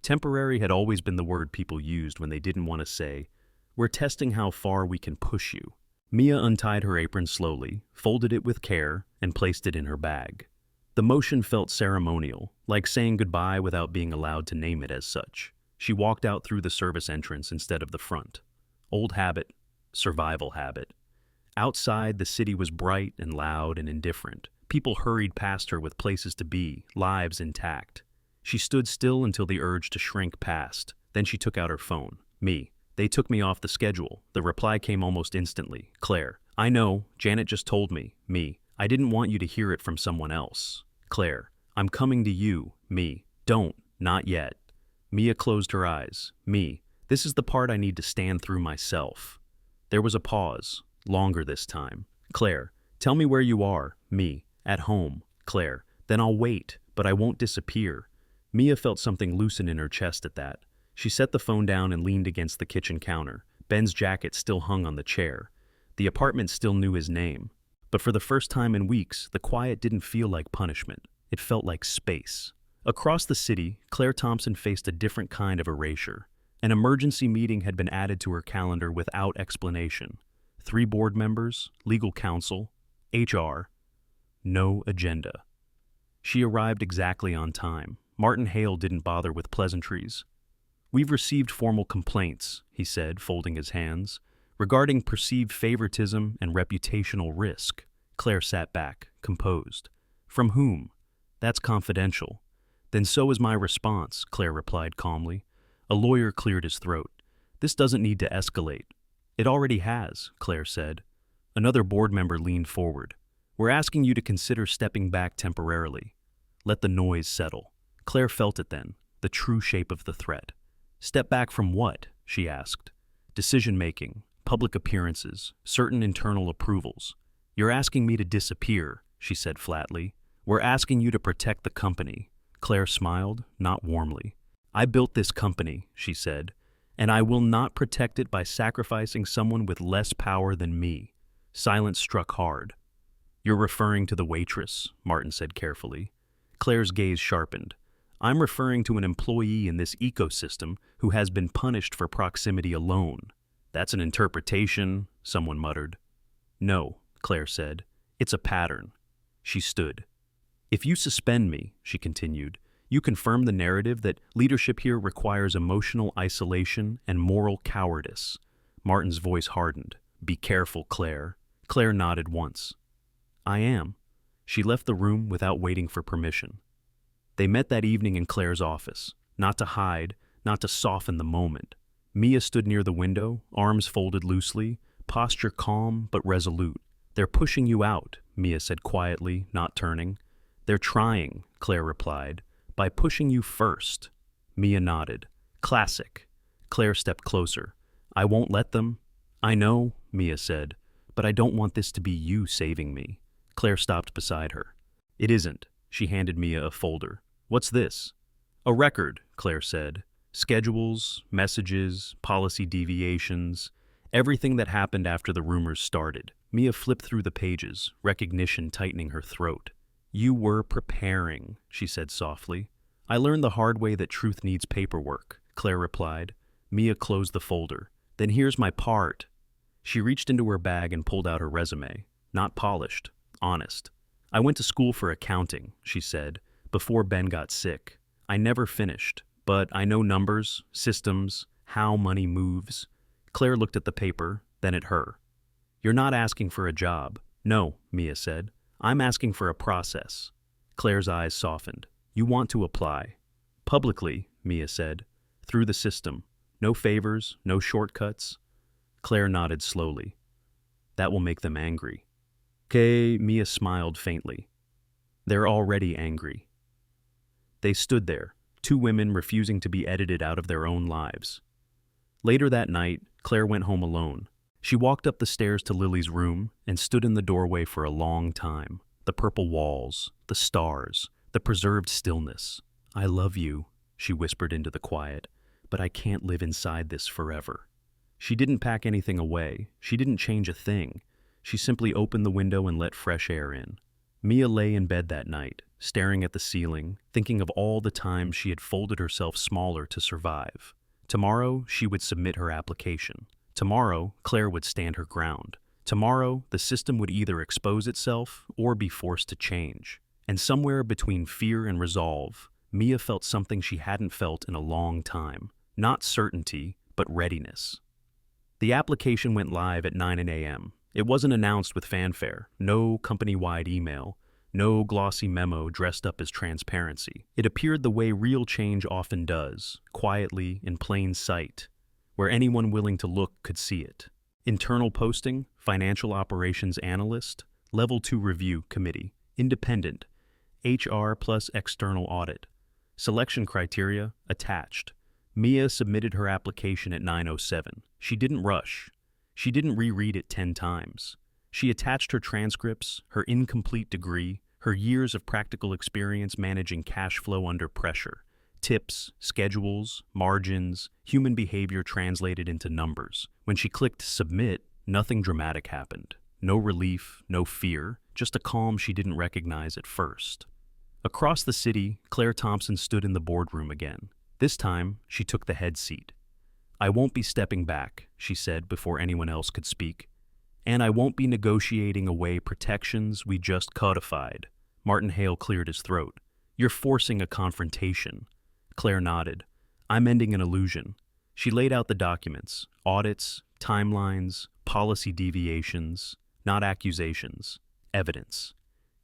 S1: Temporary had always been the word people used when they didn't want to say, "We're testing how far we can push you." Mia untied her apron slowly, folded it with care, and placed it in her bag. The motion felt ceremonial, like saying goodbye without being allowed to name it as such. She walked out through the service entrance instead of the front. Old habit, survival habit. Outside, the city was bright and loud and indifferent. People hurried past her with places to be, lives intact. She stood still until the urge to shrink passed. Then she took out her phone. "Me. They took me off the schedule." The reply came almost instantly. "Claire. I know. Janet just told me." "Me. I didn't want you to hear it from someone else." "Claire. I'm coming to you." "Me. Don't. Not yet." Mia closed her eyes. "Me. This is the part I need to stand through myself." There was a pause, longer this time. "Claire. Tell me where you are." "Me. At home." "Claire. Then I'll wait, but I won't disappear." Mia felt something loosen in her chest at that. She set the phone down and leaned against the kitchen counter. Ben's jacket still hung on the chair. The apartment still knew his name. But for the first time in weeks, the quiet didn't feel like punishment. It felt like space. Across the city, Claire Thompson faced a different kind of erasure. An emergency meeting had been added to her calendar without explanation. 3 board members, legal counsel, HR, no agenda. She arrived exactly on time. Martin Hale didn't bother with pleasantries. "We've received formal complaints," he said, folding his hands, "regarding perceived favoritism and reputational risk." Claire sat back, composed. "From whom?" "That's confidential." "Then so is my response," Claire replied calmly. A lawyer cleared his throat. "This doesn't need to escalate." "It already has," Claire said. Another board member leaned forward. "We're asking you to consider stepping back temporarily. Let the noise settle." Claire felt it then, the true shape of the threat. "Step back from what?" she asked. "Decision-making, public appearances, certain internal approvals." "You're asking me to disappear," she said flatly. "We're asking you to protect the company." Claire smiled, not warmly. "I built this company," she said, "and I will not protect it by sacrificing someone with less power than me." Silence struck hard. "You're referring to the waitress," Martin said carefully. Claire's gaze sharpened. "I'm referring to an employee in this ecosystem who has been punished for proximity alone." "That's an interpretation," someone muttered. "No," Claire said. "It's a pattern." She stood. "If you suspend me," she continued, "you confirm the narrative that leadership here requires emotional isolation and moral cowardice." Martin's voice hardened. "Be careful, Claire." Claire nodded once. "I am." She left the room without waiting for permission. They met that evening in Claire's office, not to hide, not to soften the moment. Mia stood near the window, arms folded loosely, posture calm but resolute. "They're pushing you out," Mia said quietly, not turning. "They're trying," Claire replied, "by pushing you first." Mia nodded. "Classic." Claire stepped closer. "I won't let them." "I know," Mia said, "but I don't want this to be you saving me." Claire stopped beside her. "It isn't." She handed Mia a folder. "What's this?" "A record," Claire said. "Schedules, messages, policy deviations, everything that happened after the rumors started." Mia flipped through the pages, recognition tightening her throat. "You were preparing," she said softly. "I learned the hard way that truth needs paperwork," Claire replied. Mia closed the folder. "Then here's my part." She reached into her bag and pulled out her resume. Not polished, honest. "I went to school for accounting," she said, "before Ben got sick. I never finished, but I know numbers, systems, how money moves." Claire looked at the paper, then at her. "You're not asking for a job." "No," Mia said. "I'm asking for a process." Claire's eyes softened. "You want to apply." "Publicly," Mia said. "Through the system. No favors, no shortcuts." Claire nodded slowly. "That will make them angry." "Okay," Mia smiled faintly. "They're already angry." They stood there, 2 women refusing to be edited out of their own lives. Later that night, Claire went home alone. She walked up the stairs to Lily's room and stood in the doorway for a long time. The purple walls, the stars, the preserved stillness. "I love you," she whispered into the quiet, "but I can't live inside this forever." She didn't pack anything away. She didn't change a thing. She simply opened the window and let fresh air in. Mia lay in bed that night, staring at the ceiling, thinking of all the times she had folded herself smaller to survive. Tomorrow, she would submit her application. Tomorrow, Claire would stand her ground. Tomorrow, the system would either expose itself or be forced to change. And somewhere between fear and resolve, Mia felt something she hadn't felt in a long time. Not certainty, but readiness. The application went live at 9 a.m. It wasn't announced with fanfare, no company-wide email, no glossy memo dressed up as transparency. It appeared the way real change often does, quietly, in plain sight, where anyone willing to look could see it. Internal posting, financial operations analyst, level 2 review committee, independent, HR plus external audit. Selection criteria, attached. Mia submitted her application at 9:07. She didn't rush. She didn't reread it 10 times. She attached her transcripts, her incomplete degree, her years of practical experience managing cash flow under pressure, tips, schedules, margins, human behavior translated into numbers. When she clicked submit, nothing dramatic happened. No relief, no fear, just a calm she didn't recognize at first. Across the city, Claire Thompson stood in the boardroom again. This time, she took the head seat. "I won't be stepping back," she said before anyone else could speak. "And I won't be negotiating away protections we just codified." Martin Hale cleared his throat. "You're forcing a confrontation." Claire nodded. "I'm ending an illusion." She laid out the documents: audits, timelines, policy deviations, not accusations, evidence.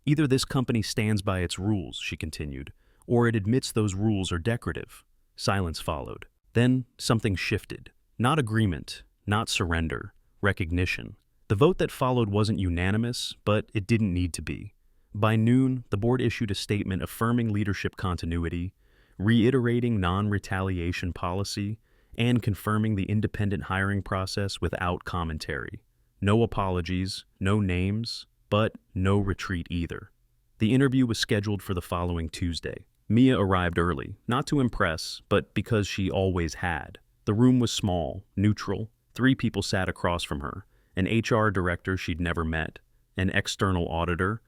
S1: "Either this company stands by its rules," she continued, "or it admits those rules are decorative." Silence followed. Then something shifted. Not agreement, not surrender, recognition. The vote that followed wasn't unanimous, but it didn't need to be. By noon, the board issued a statement affirming leadership continuity, reiterating non-retaliation policy, and confirming the independent hiring process without commentary. No apologies, no names, but no retreat either. The interview was scheduled for the following Tuesday. Mia arrived early, not to impress, but because she always had. The room was small, neutral. 3 people sat across from her: an HR director she'd never met, an external auditor,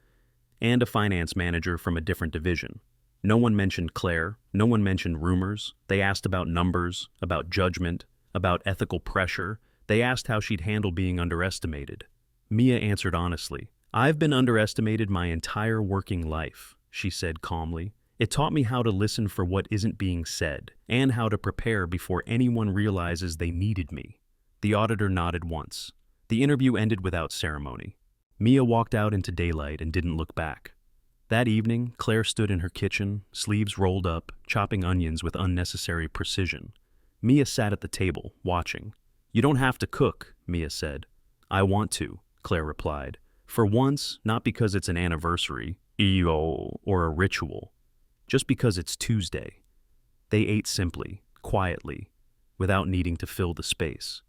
S1: and a finance manager from a different division. No one mentioned Claire, no one mentioned rumors. They asked about numbers, about judgment, about ethical pressure. They asked how she'd handle being underestimated. Mia answered honestly. "I've been underestimated my entire working life," she said calmly. "It taught me how to listen for what isn't being said, and how to prepare before anyone realizes they needed me." The auditor nodded once. The interview ended without ceremony. Mia walked out into daylight and didn't look back. That evening, Claire stood in her kitchen, sleeves rolled up, chopping onions with unnecessary precision. Mia sat at the table, watching. "You don't have to cook," Mia said. "I want to," Claire replied. "For once, not because it's an anniversary, or a ritual. Just because it's Tuesday." They ate simply, quietly, without needing to fill the space.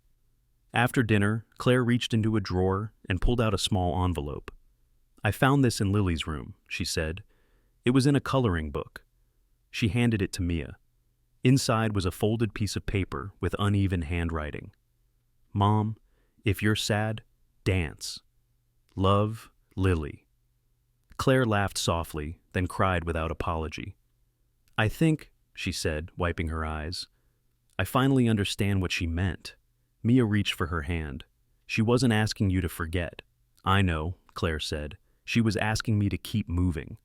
S1: After dinner, Claire reached into a drawer and pulled out a small envelope. "I found this in Lily's room," she said. "It was in a coloring book." She handed it to Mia. Inside was a folded piece of paper with uneven handwriting. "Mom, if you're sad, dance. Love, Lily." Claire laughed softly, then cried without apology. "I think," she said, wiping her eyes, "I finally understand what she meant." Mia reached for her hand. "She wasn't asking you to forget." "I know," Claire said. "She was asking me to keep moving."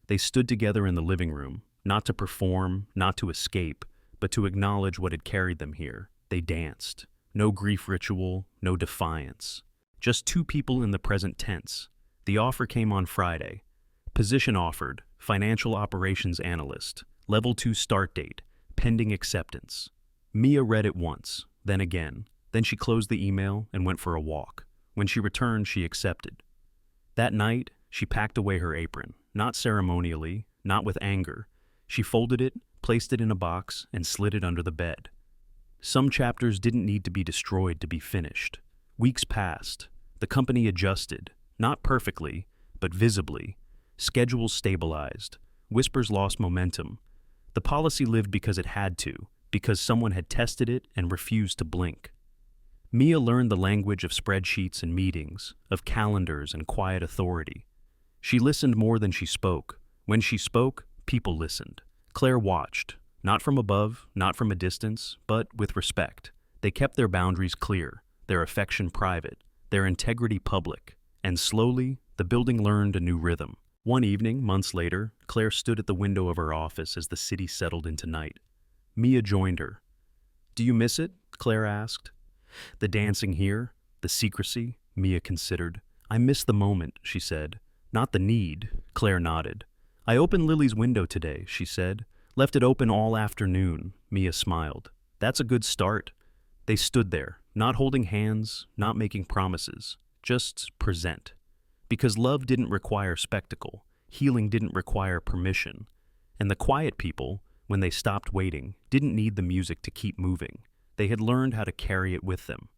S1: They stood together in the living room, not to perform, not to escape, but to acknowledge what had carried them here. They danced. No grief ritual, no defiance. Just 2 people in the present tense. The offer came on Friday. Position offered, financial operations analyst, level 2 start date, pending acceptance. Mia read it once, then again. Then she closed the email and went for a walk. When she returned, she accepted. That night, she packed away her apron, not ceremonially, not with anger. She folded it, placed it in a box, and slid it under the bed. Some chapters didn't need to be destroyed to be finished. Weeks passed. The company adjusted, not perfectly, but visibly. Schedules stabilized. Whispers lost momentum. The policy lived because it had to, because someone had tested it and refused to blink. Mia learned the language of spreadsheets and meetings, of calendars and quiet authority. She listened more than she spoke. When she spoke, people listened. Claire watched, not from above, not from a distance, but with respect. They kept their boundaries clear, their affection private, their integrity public, and slowly, the building learned a new rhythm. One evening, months later, Claire stood at the window of her office as the city settled into night. Mia joined her. "Do you miss it?" Claire asked. "The dancing here, the secrecy," Mia considered. "I miss the moment," she said. "Not the need," Claire nodded. "I opened Lily's window today," she said. "Left it open all afternoon," Mia smiled. "That's a good start." They stood there, not holding hands, not making promises, just present. Because love didn't require spectacle, healing didn't require permission, and the quiet people, when they stopped waiting, didn't need the music to keep moving. They had learned how to carry it with them.